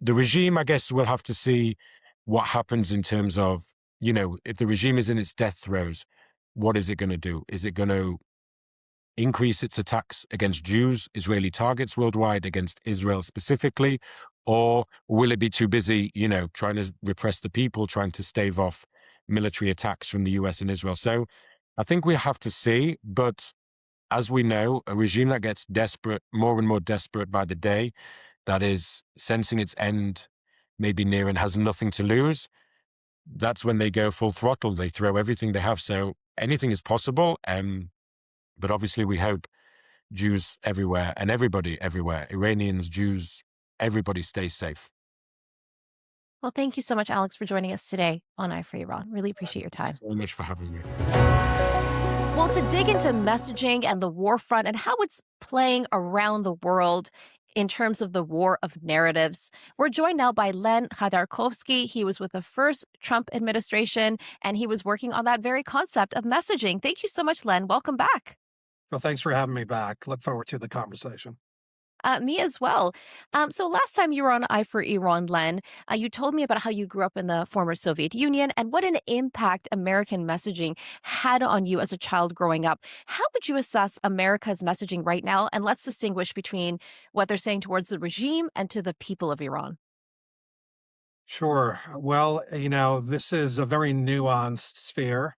E: The regime, I guess, we'll have to see what happens in terms of, if the regime is in its death throes, what is it going to do? Is it going to increase its attacks against Jews, Israeli targets worldwide, against Israel specifically? Or will it be too busy, trying to repress the people, trying to stave off military attacks from the US and Israel? So I think we have to see. But as we know, a regime that gets desperate, more and more desperate by the day, that is sensing its end maybe near and has nothing to lose, that's when they go full throttle. They throw everything they have. So anything is possible. But obviously we hope Jews everywhere and everybody everywhere, Iranians, Jews, everybody stays safe.
B: Well, thank you so much, Alex, for joining us today on Eye for Iran. Really appreciate your time.
E: So much for having me.
B: Well, to dig into messaging and the war front and how it's playing around the world in terms of the war of narratives, we're joined now by Len Khodorkovsky. He was with the first Trump administration, and he was working on that very concept of messaging. Thank you so much, Len. Welcome back.
D: Well, thanks for having me back. Look forward to the conversation.
B: Me as well. So last time you were on Eye for Iran, Len, you told me about how you grew up in the former Soviet Union and what an impact American messaging had on you as a child growing up. How would you assess America's messaging right now? And let's distinguish between what they're saying towards the regime and to the people of Iran.
D: Sure. Well, this is a very nuanced sphere.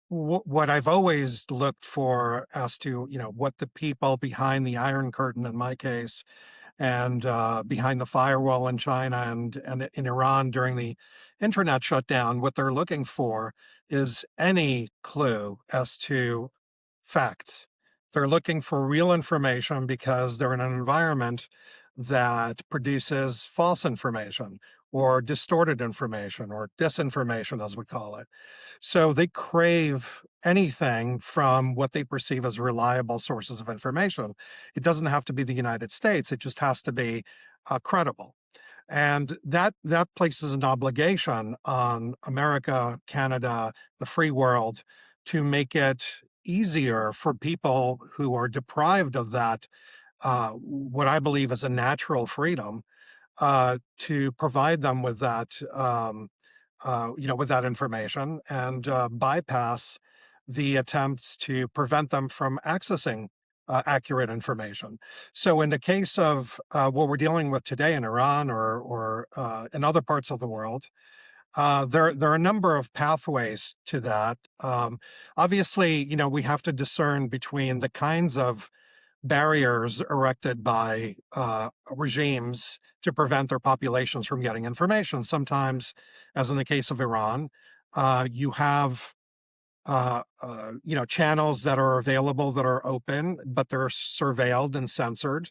D: What I've always looked for as to, what the people behind the Iron Curtain, in my case, and behind the firewall in China and in Iran during the internet shutdown, what they're looking for is any clue as to facts. They're looking for real information because they're in an environment that produces false information or distorted information or disinformation, as we call it. So they crave anything from what they perceive as reliable sources of information. It doesn't have to be the United States. It just has to be credible. And that places an obligation on America, Canada, the free world, to make it easier for people who are deprived of that, what I believe is a natural freedom, to provide them with that, with that information and bypass the attempts to prevent them from accessing accurate information. So, in the case of what we're dealing with today in Iran or in other parts of the world, there are a number of pathways to that. Obviously, we have to discern between the kinds of barriers erected by regimes to prevent their populations from getting information. Sometimes, as in the case of Iran, you have channels that are available that are open, but they're surveilled and censored.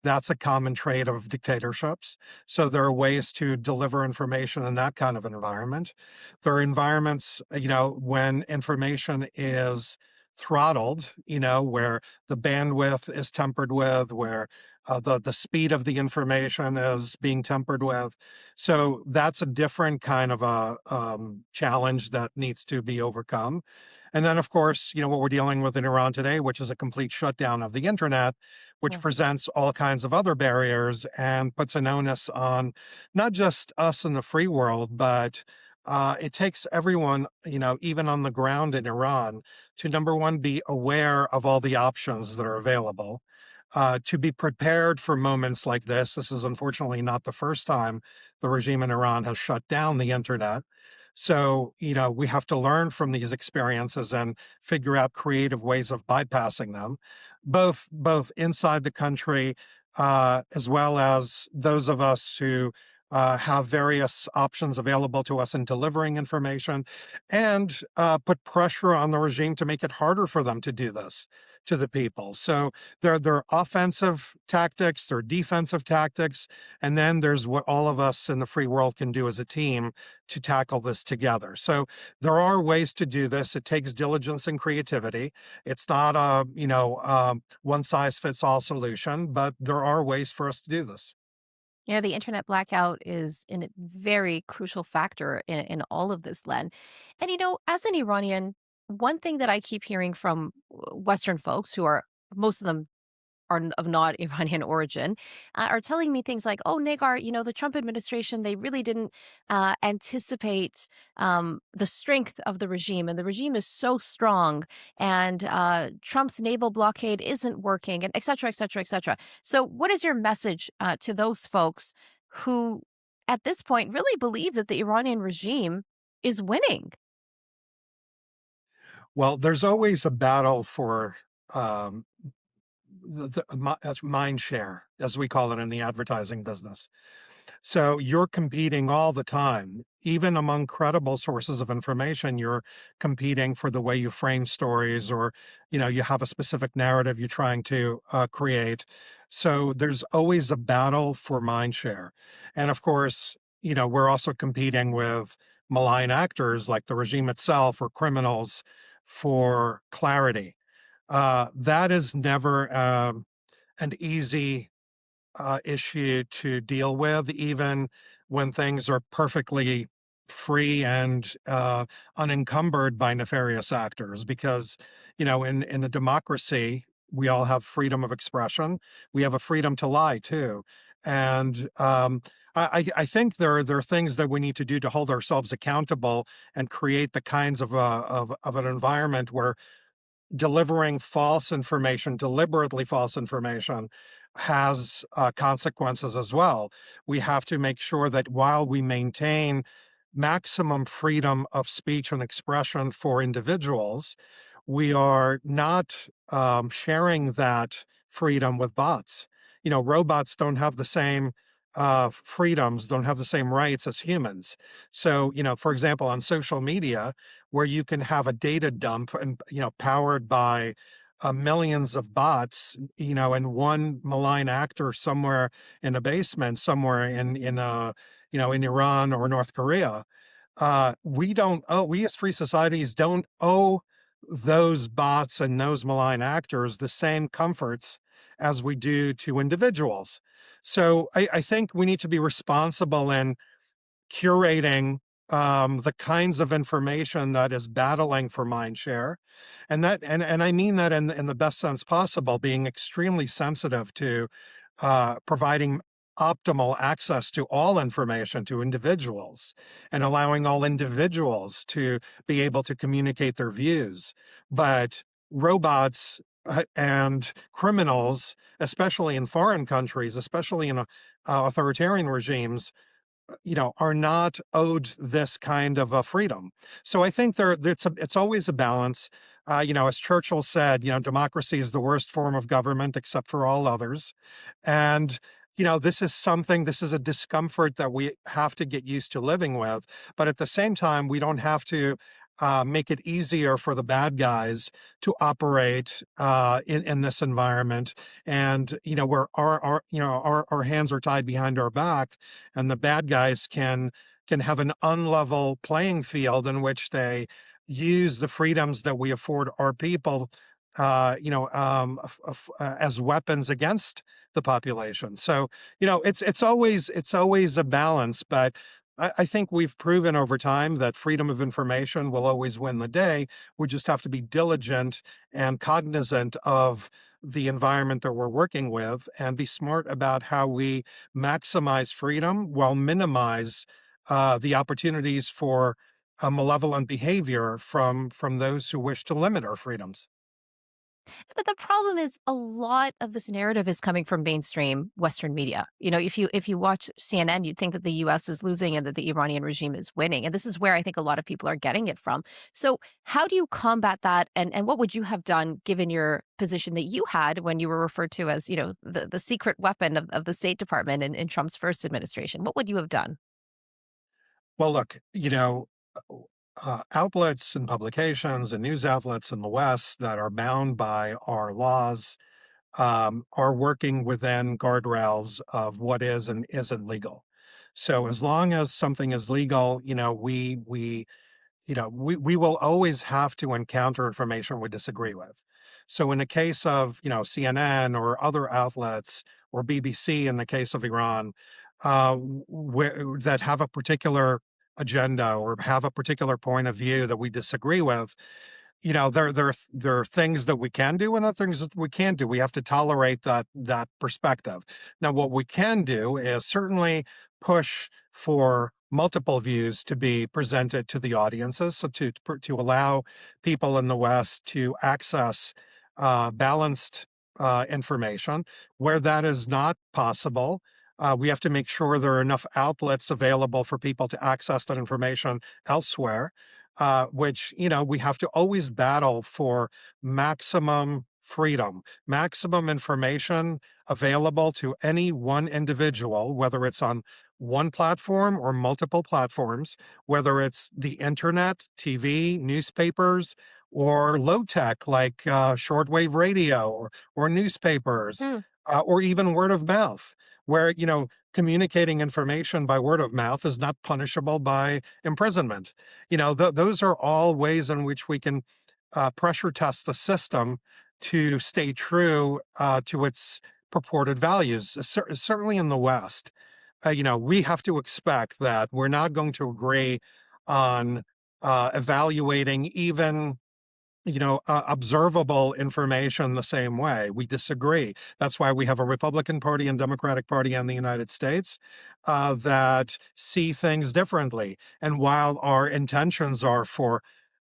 D: That's a common trait of dictatorships. So there are ways to deliver information in that kind of environment. There are environments, when information is throttled, where the bandwidth is tempered with, where the speed of the information is being tempered with. So that's a different kind of a challenge that needs to be overcome. And then, of course, what we're dealing with in Iran today, which is a complete shutdown of the internet, which
B: Yeah.
D: presents all kinds of other barriers and puts an onus on not just us in the free world, but it takes everyone, even on the ground in Iran, to number one, be aware of all the options that are available, to be prepared for moments like this. This is unfortunately not the first time the regime in Iran has shut down the internet. So, we have to learn from these experiences and figure out creative ways of bypassing them, both inside the country, as well as those of us who have various options available to us in delivering information, and put pressure on the regime to make it harder for them to do this to the people. So there are offensive tactics, there are defensive tactics, and then there's what all of us in the free world can do as a team to tackle this together. So there are ways to do this. It takes diligence and creativity. It's not a one size fits all solution, but there are ways for us to do this.
B: Yeah, the internet blackout is a very crucial factor in all of this, Len. And as an Iranian, one thing that I keep hearing from Western folks who are most of them are of not Iranian origin, are telling me things like, "Oh, Nagar, the Trump administration, they really didn't anticipate the strength of the regime, and the regime is so strong, and Trump's naval blockade isn't working, and et cetera, et cetera, et cetera." So, what is your message to those folks who, at this point, really believe that the Iranian regime is winning?
D: Well, there's always a battle for um, that's mind share, as we call it in the advertising business. So you're competing all the time, even among credible sources of information. You're competing for the way you frame stories, or you have a specific narrative you're trying to create. So there's always a battle for mind share, and of course, we're also competing with malign actors like the regime itself or criminals for clarity. That is never an easy issue to deal with, even when things are perfectly free and unencumbered by nefarious actors. Because, in a democracy, we all have freedom of expression. We have a freedom to lie too. And I think there are things that we need to do to hold ourselves accountable and create the kinds of an environment where delivering false information, deliberately false information, has consequences as well. We have to make sure that while we maintain maximum freedom of speech and expression for individuals, we are not sharing that freedom with bots. Robots don't have the same freedoms, don't have the same rights as humans. So, for example, on social media, where you can have a data dump and, powered by millions of bots, and one malign actor somewhere in a basement, somewhere in Iran or North Korea, we as free societies don't owe those bots and those malign actors the same comforts as we do to individuals. So I think we need to be responsible in curating the kinds of information that is battling for mind share. And I mean that in the best sense possible, being extremely sensitive to providing optimal access to all information to individuals and allowing all individuals to be able to communicate their views. But robots and criminals, especially in foreign countries, especially in authoritarian regimes, are not owed this kind of a freedom. So I think it's always a balance. As Churchill said, democracy is the worst form of government except for all others. And, this is a discomfort that we have to get used to living with. But at the same time, we don't have to make it easier for the bad guys to operate in this environment. And, where our hands are tied behind our back, and the bad guys can have an unlevel playing field in which they use the freedoms that we afford our people as weapons against the population. So, it's always a balance, but I think we've proven over time that freedom of information will always win the day. We just have to be diligent and cognizant of the environment that we're working with and be smart about how we maximize freedom while minimize the opportunities for malevolent behavior from those who wish to limit our freedoms.
B: But the problem is a lot of this narrative is coming from mainstream Western media. If you watch CNN, you'd think that the US is losing and that the Iranian regime is winning. And this is where I think a lot of people are getting it from. So how do you combat that? And what would you have done given your position that you had when you were referred to as, the secret weapon of the State Department in Trump's first administration? What would you have done?
D: Well, look, outlets and publications and news outlets in the West that are bound by our laws are working within guardrails of what is and isn't legal. So as long as something is legal, we will always have to encounter information we disagree with. So in the case of, CNN or other outlets or BBC in the case of Iran, that have a particular agenda or have a particular point of view that we disagree with, there are things that we can do and other things that we can't do. We have to tolerate that perspective. Now, what we can do is certainly push for multiple views to be presented to the audiences, so to allow people in the West to access balanced information. Where that is not possible, we have to make sure there are enough outlets available for people to access that information elsewhere, which, we have to always battle for maximum freedom, maximum information available to any one individual, whether it's on one platform or multiple platforms, whether it's the internet, TV, newspapers, or low tech like shortwave radio or newspapers, or even word of mouth, where, communicating information by word of mouth is not punishable by imprisonment. Those are all ways in which we can pressure test the system to stay true to its purported values. Certainly in the West, we have to expect that we're not going to agree on evaluating even observable information the same way. We disagree. That's why we have a Republican Party and Democratic Party in the United States that see things differently. And while our intentions are for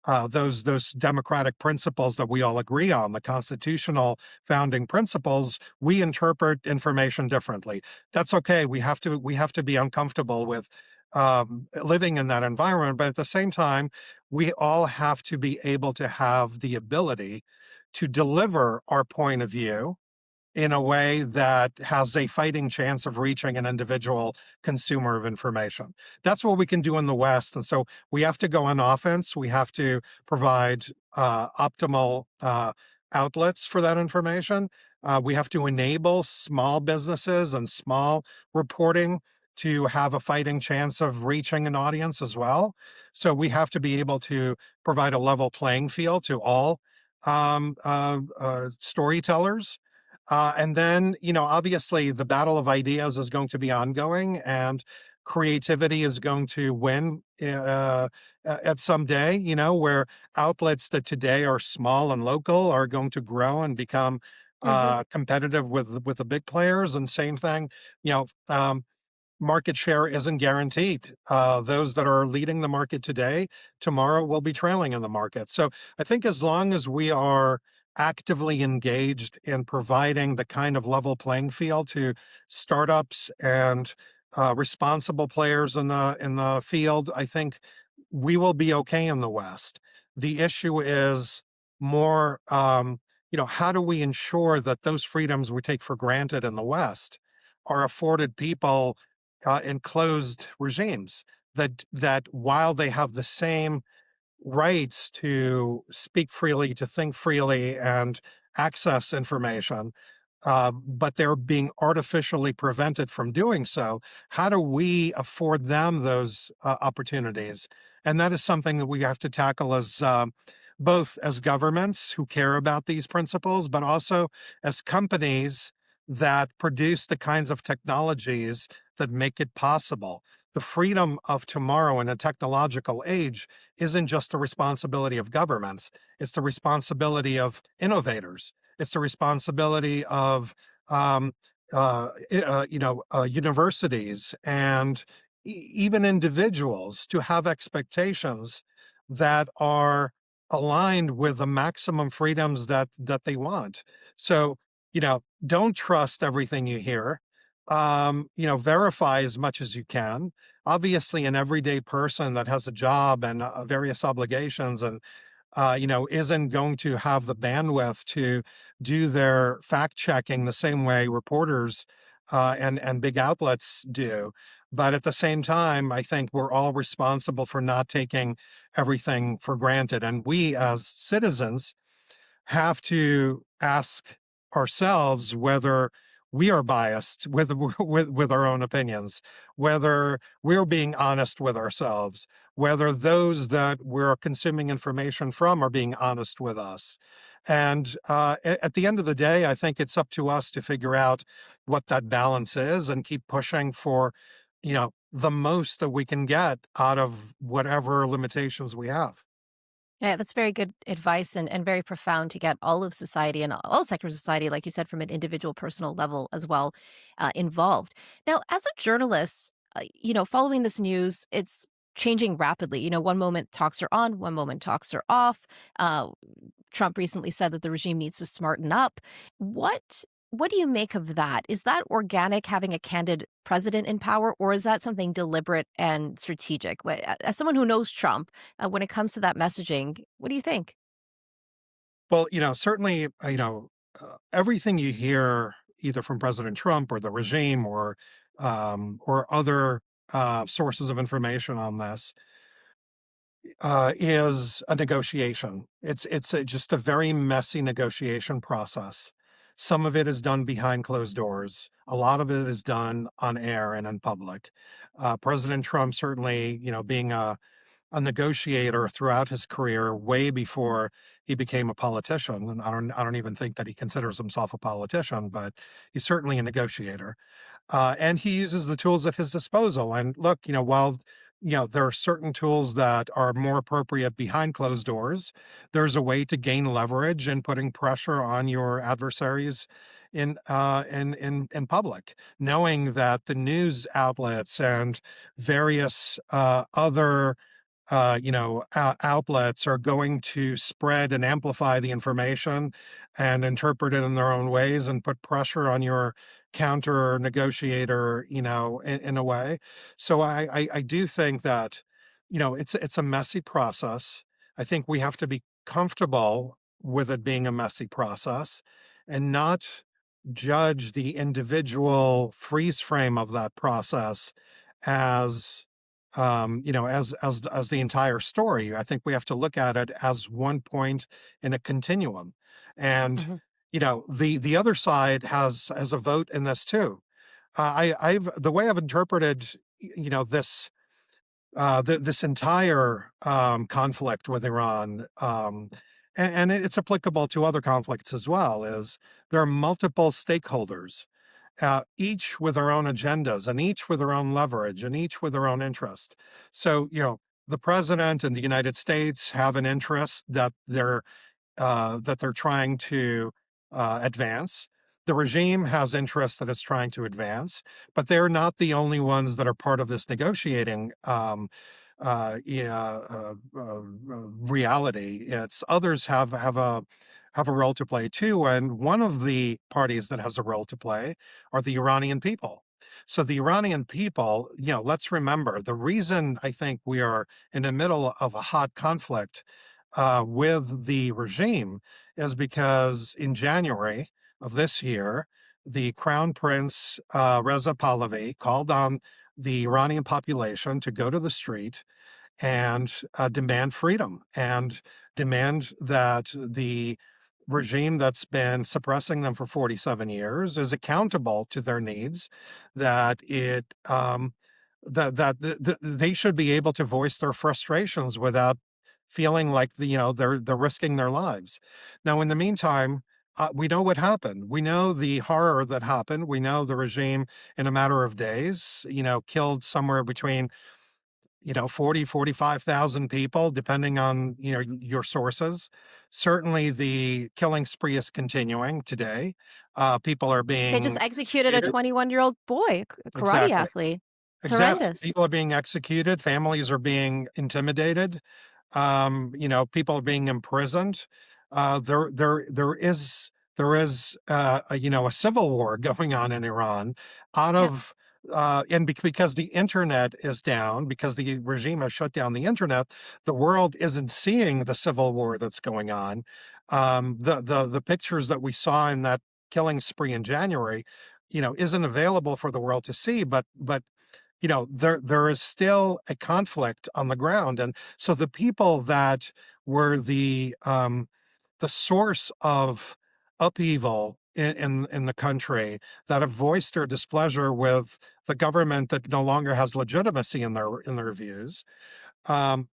D: those democratic principles that we all agree on, the constitutional founding principles, we interpret information differently. That's okay. We have to be uncomfortable with living in that environment, but at the same time, we all have to be able to have the ability to deliver our point of view in a way that has a fighting chance of reaching an individual consumer of information. That's what we can do in the West. And so we have to go on offense. We have to provide optimal outlets for that information. We have to enable small businesses and small reporting to have a fighting chance of reaching an audience as well. So we have to be able to provide a level playing field to all storytellers. And then, obviously the battle of ideas is going to be ongoing, and creativity is going to win at some day, where outlets that today are small and local are going to grow and become
C: Hmm.
D: competitive with the big players. And same thing, you know, market share isn't guaranteed. Those that are leading the market today, tomorrow will be trailing in the market. So I think as long as we are actively engaged in providing the kind of level playing field to startups and responsible players in the field, I think we will be okay in the West. The issue is more, how do we ensure that those freedoms we take for granted in the West are afforded people in closed regimes, that while they have the same rights to speak freely, to think freely, and access information, but they're being artificially prevented from doing so. How do we afford them those opportunities? And that is something that we have to tackle as both as governments who care about these principles, but also as companies that produce the kinds of technologies that make it possible. The freedom of tomorrow in a technological age isn't just the responsibility of governments, it's the responsibility of innovators. It's the responsibility of universities and even individuals to have expectations that are aligned with the maximum freedoms that they want. So, don't trust everything you hear. Verify as much as you can. Obviously, an everyday person that has a job and various obligations and isn't going to have the bandwidth to do their fact checking the same way reporters and big outlets do. But at the same time, I think we're all responsible for not taking everything for granted. And we as citizens have to ask ourselves whether we are biased with our own opinions, whether we're being honest with ourselves, whether those that we're consuming information from are being honest with us. And at the end of the day, I think it's up to us to figure out what that balance is and keep pushing for, the most that we can get out of whatever limitations we have.
B: Yeah, that's very good advice and very profound to get all of society and all sectors of society, like you said, from an individual personal level as well, involved. Now, as a journalist, following this news, it's changing rapidly. One moment talks are on, one moment talks are off. Trump recently said that the regime needs to smarten up. What do you make of that? Is that organic, having a candid president in power, or is that something deliberate and strategic? As someone who knows Trump, when it comes to that messaging, what do you think?
D: Well, certainly, everything you hear either from President Trump or the regime or other sources of information on this is a negotiation. It's just a very messy negotiation process. Some of it is done behind closed doors. A lot of it is done on air and in public. President Trump certainly, being a negotiator throughout his career, way before he became a politician. And I don't even think that he considers himself a politician, but he's certainly a negotiator. And he uses the tools at his disposal. And look, while there are certain tools that are more appropriate behind closed doors, there's a way to gain leverage in putting pressure on your adversaries in public, knowing that the news outlets and various other outlets are going to spread and amplify the information and interpret it in their own ways and put pressure on your counter negotiator, in a way. So I do think that, it's a messy process. I think we have to be comfortable with it being a messy process and not judge the individual freeze frame of that process as as the entire story. I think we have to look at it as one point in a continuum. And,
B: Mhm.
D: the other side has a vote in this too. I've the way I've interpreted, this this entire conflict with Iran, and it's applicable to other conflicts as well, is there are multiple stakeholders. each with their own agendas and each with their own leverage and each with their own interest. So, the president and the United States have an interest that they're trying to advance. The regime has interests that it's trying to advance, but they're not the only ones that are part of this negotiating reality. It's others have a role to play too, and one of the parties that has a role to play are the Iranian people. So the Iranian people, let's remember the reason I think we are in the middle of a hot conflict with the regime is because in January of this year, the Crown Prince Reza Pahlavi called on the Iranian population to go to the street and demand freedom and demand that the regime that's been suppressing them for 47 years is accountable to their needs, that they should be able to voice their frustrations without feeling like they're risking their lives. Now, in the meantime, we know what happened. We know the horror that happened. We know the regime, in a matter of days, killed somewhere between 45,000 people, depending on your sources. Certainly, the killing spree is continuing today. People are being
B: They just executed a 21-year-old boy, a karate athlete. It's horrendous.
D: People are being executed. Families are being intimidated. People are being imprisoned. There is a civil war going on in Iran out of because the internet is down, because the regime has shut down the internet, the world isn't seeing the civil war that's going on. The pictures that we saw in that killing spree in January, isn't available for the world to see, but there is still a conflict on the ground. And so the people that were the source of upheaval in the country, that have voiced their displeasure with the government that no longer has legitimacy in their views, I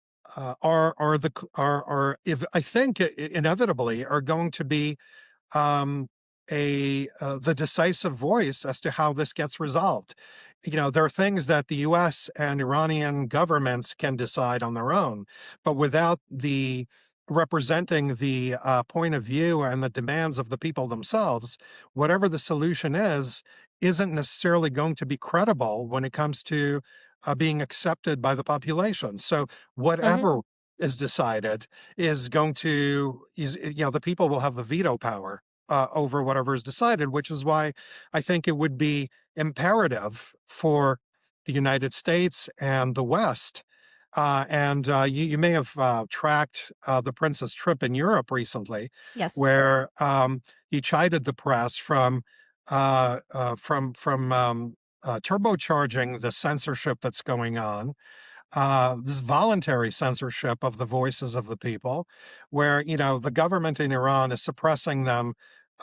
D: think inevitably are going to be the decisive voice as to how this gets resolved. There are things that the U.S. and Iranian governments can decide on their own, but without the representing the point of view and the demands of the people themselves, whatever the solution isn't necessarily going to be credible when it comes to being accepted by the population. So whatever is decided is going to, the people will have the veto power over whatever is decided, which is why I think it would be imperative for the United States and the West. You may have tracked the prince's trip in Europe recently,
B: Yes,
D: where he chided the press from turbocharging the censorship that's going on. This voluntary censorship of the voices of the people, where the government in Iran is suppressing them,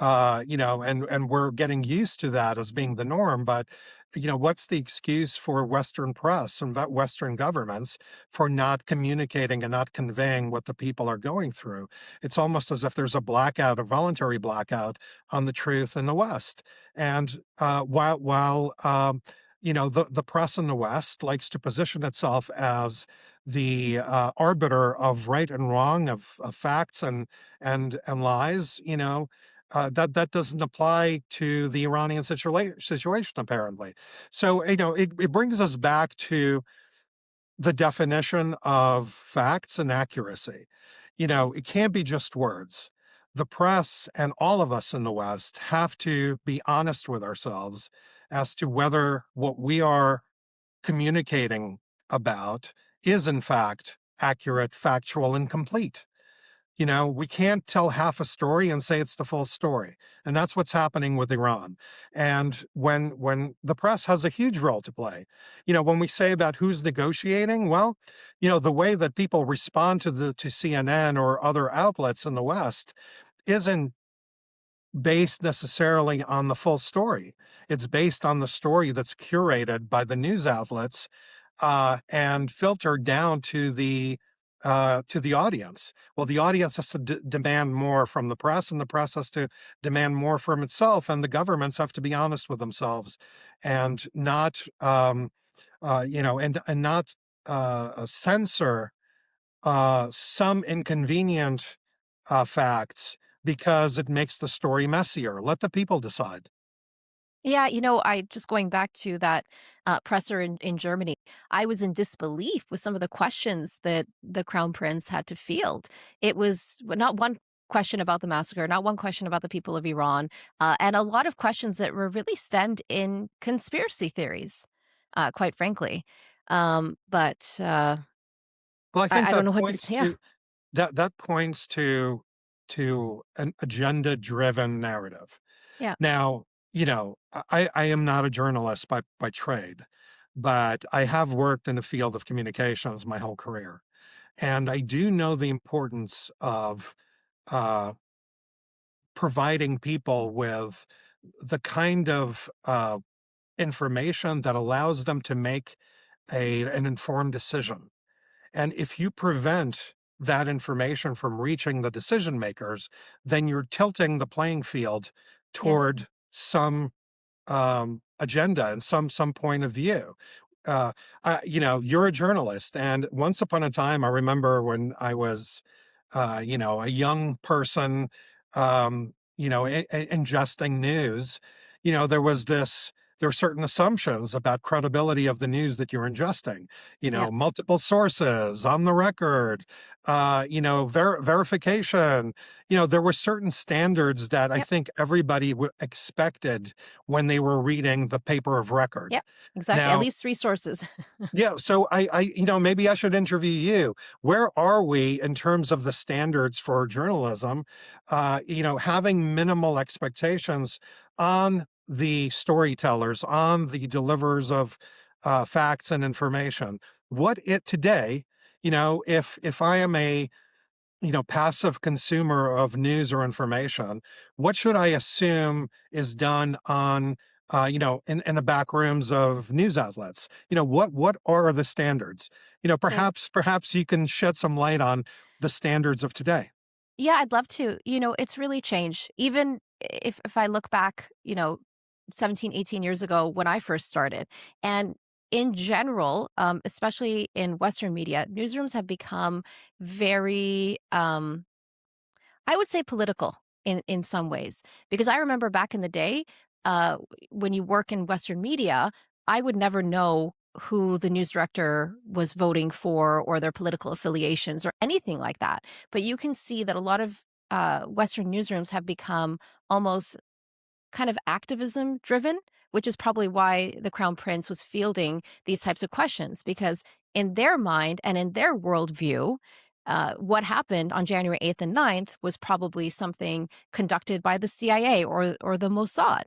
D: and we're getting used to that as being the norm. But what's the excuse for Western press and Western governments for not communicating and not conveying what the people are going through? It's almost as if there's a blackout, a voluntary blackout on the truth in the West. And while the press in the West likes to position itself as the arbiter of right and wrong, of facts and lies, that doesn't apply to the Iranian situation, apparently. So, it brings us back to the definition of facts and accuracy. It can't be just words. The press and all of us in the West have to be honest with ourselves as to whether what we are communicating about is, in fact, accurate, factual, and complete. We can't tell half a story and say it's the full story. And that's what's happening with Iran. And when the press has a huge role to play, when we say about who's negotiating, well, the way that people respond to CNN or other outlets in the West isn't based necessarily on the full story. It's based on the story that's curated by the news outlets and filtered down to the to the audience. Well, the audience has to demand more from the press, and the press has to demand more from itself, and the governments have to be honest with themselves and not, and not censor some inconvenient facts because it makes the story messier. Let the people decide.
B: Yeah, I just going back to that presser in Germany, I was in disbelief with some of the questions that the Crown Prince had to field. It was not one question about the massacre, not one question about the people of Iran, and a lot of questions that were really stemmed in conspiracy theories, quite frankly. But
D: Well, I think
B: I don't
D: that
B: know what to
D: points
B: say. Yeah,
D: to that points to an agenda-driven narrative.
B: yeah,
D: Now, I am not a journalist by trade, but I have worked in the field of communications my whole career. And I do know the importance of uh, providing people with the kind of information that allows them to make an informed decision. And if you prevent that information from reaching the decision makers, then you're tilting the playing field
B: yeah.
D: toward some agenda and some point of view. Uh, you're a journalist, and once upon a time, I remember when I was, a young person, ingesting news. There are certain assumptions about credibility of the news that you're ingesting.
B: Yeah.
D: Multiple sources on the record, verification. There were certain standards that I
B: Yep.
D: think everybody expected when they were reading the paper of record.
B: Yep. Exactly. At
D: Now,
B: least three sources.
D: yeah, so maybe I should interview you. Where are we in terms of the standards for journalism? Having minimal expectations on the storytellers, on the deliverers of facts and information. Today, if I am a passive consumer of news or information, what should I assume is done on, in the back rooms of news outlets? What are the standards?
B: Yeah.
D: Perhaps you can shed some light on the standards of today.
B: Yeah, I'd love to. It's really changed. Even if I look back, 17, 18 years ago when I first started. And in general, especially in Western media, newsrooms have become very, I would say political in some ways. Because I remember back in the day, when you work in Western media, I would never know who the news director was voting for or their political affiliations or anything like that. But you can see that a lot of Western newsrooms have become almost kind of activism driven, which is probably why the Crown Prince was fielding these types of questions, because in their mind and in their worldview, what happened on January 8th and 9th was probably something conducted by the CIA or the Mossad.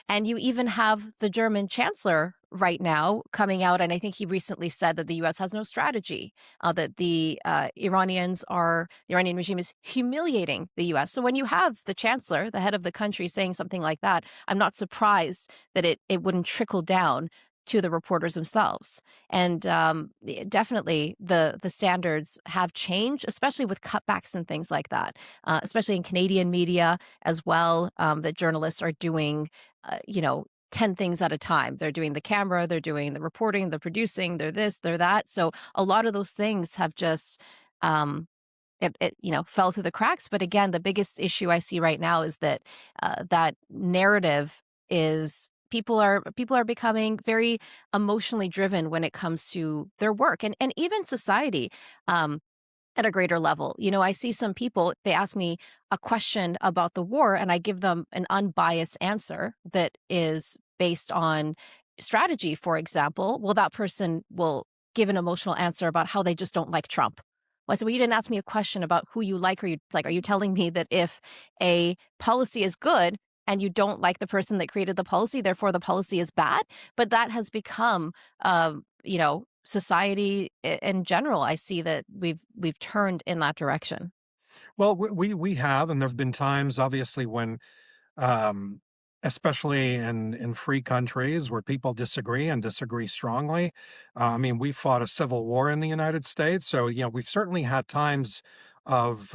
B: And you even have the German chancellor right now coming out, and I think he recently said that the U.S. has no strategy, that the Iranian regime is humiliating the U.S. So when you have the chancellor, the head of the country, saying something like that, I'm not surprised that it wouldn't trickle down to the reporters themselves. And definitely the standards have changed, especially with cutbacks and things like that, especially in Canadian media as well, that journalists are doing, 10 things at a time. They're doing the camera, they're doing the reporting, the producing, they're this, they're that. So a lot of those things have just, fell through the cracks. But again, the biggest issue I see right now is that that narrative is people are becoming very emotionally driven when it comes to their work and even society. At a greater level. I see some people, they ask me a question about the war, and I give them an unbiased answer that is based on strategy, for example. Well, that person will give an emotional answer about how they just don't like Trump. Well, I said, well, you didn't ask me a question about who you like or you dislike. Are you telling me that if a policy is good and you don't like the person that created the policy, therefore the policy is bad? But that has become, society in general. I see that we've turned in that direction.
D: Well, we have, and there have been times, obviously, when um, especially in free countries where people disagree and disagree strongly. I mean, we fought a civil war in the United States, so we've certainly had times of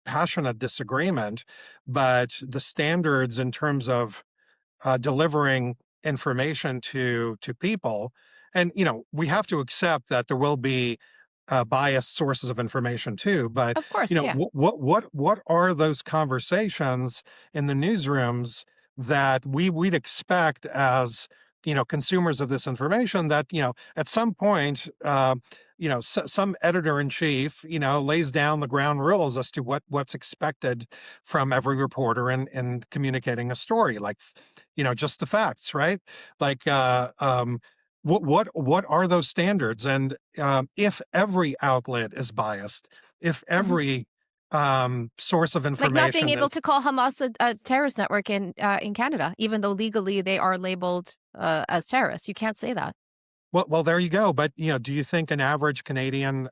D: passionate disagreement, but the standards in terms of delivering information to people, and we have to accept that there will be biased sources of information too. But
B: Of course, yeah.
D: what are those conversations in the newsrooms that we'd expect as consumers of this information, that at some point some editor in chief lays down the ground rules as to what's expected from every reporter in communicating a story, like just the facts, right? Like what are those standards? And if every outlet is biased, if every source of information,
B: Like not being able to call Hamas a terrorist network in Canada, even though legally they are labeled as terrorists. You can't say that.
D: Well, there you go. But do you think an average Canadian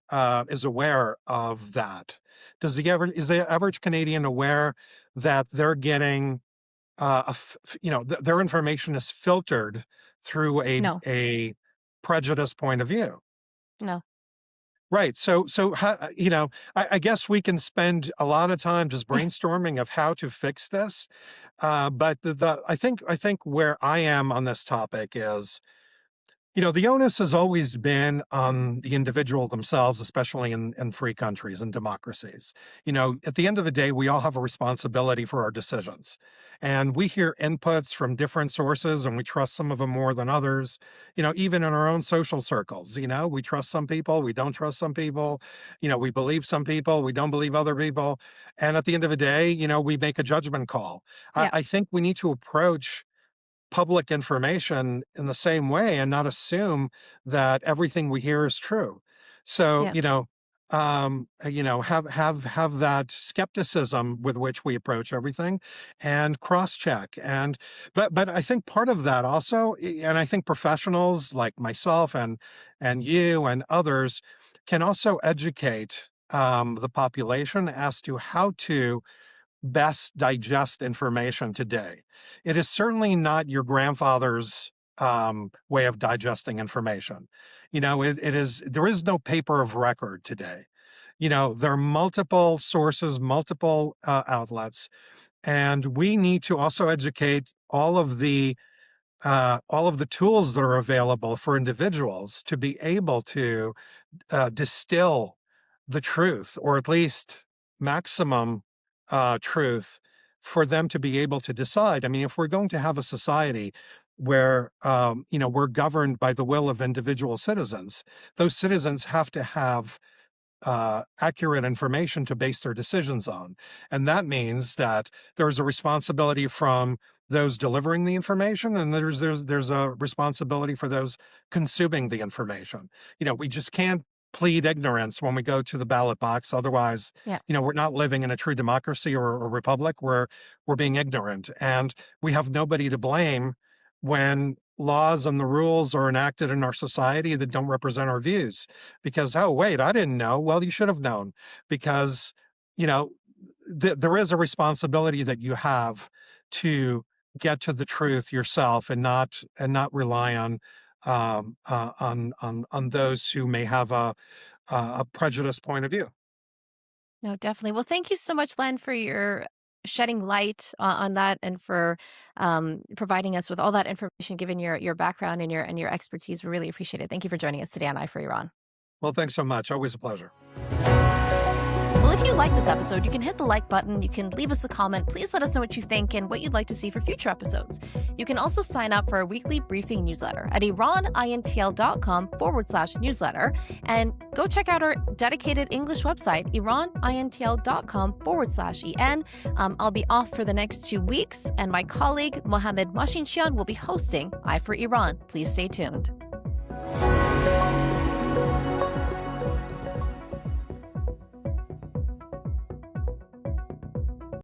D: is aware of that? Is the average Canadian aware that they're getting their information is filtered through
B: No.
D: a prejudiced point of view?
B: No.
D: Right. So I guess we can spend a lot of time just brainstorming of how to fix this. But I think where I am on this topic is, the onus has always been on the individual themselves, especially in free countries and democracies. At the end of the day, we all have a responsibility for our decisions. And we hear inputs from different sources, and we trust some of them more than others. Even in our own social circles, we trust some people, we don't trust some people. We believe some people, we don't believe other people. And at the end of the day, we make a judgment call.
B: Yeah.
D: I think we need to approach public information in the same way and not assume that everything we hear is true. So,
B: Yeah.
D: have that skepticism with which we approach everything, and cross-check. But I think part of that also, and I think professionals like myself and you and others can also educate the population as to how to best digest information today. It is certainly not your grandfather's way of digesting information. There is no paper of record today. There are multiple sources, multiple outlets, and we need to also educate all of the tools that are available for individuals to be able to distill the truth, or at least maximum truth, for them to be able to decide. I mean, if we're going to have a society where we're governed by the will of individual citizens, those citizens have to have accurate information to base their decisions on. And that means that there's a responsibility from those delivering the information, and there's a responsibility for those consuming the information. We just can't plead ignorance when we go to the ballot box. Otherwise,
B: Yeah.
D: We're not living in a true democracy or a republic where we're being ignorant. And we have nobody to blame when laws and the rules are enacted in our society that don't represent our views. Because, oh, wait, I didn't know. Well, you should have known, because, there is a responsibility that you have to get to the truth yourself, and not rely on those who may have a prejudiced point of view.
B: No, definitely. Well, thank you so much, Len, for your shedding light on that, and for providing us with all that information, given your background and your expertise. We really appreciate it. Thank you for joining us today on Eye for Iran.
D: Well, thanks so much. Always a pleasure.
B: Well, if you like this episode, you can hit the like button. You can leave us a comment. Please let us know what you think and what you'd like to see for future episodes. You can also sign up for our weekly briefing newsletter at iranintl.com/newsletter. And go check out our dedicated English website, iranintl.com/en. I'll be off for the next 2 weeks, and my colleague, Mohammed Mashinshian, will be hosting Eye for Iran. Please stay tuned.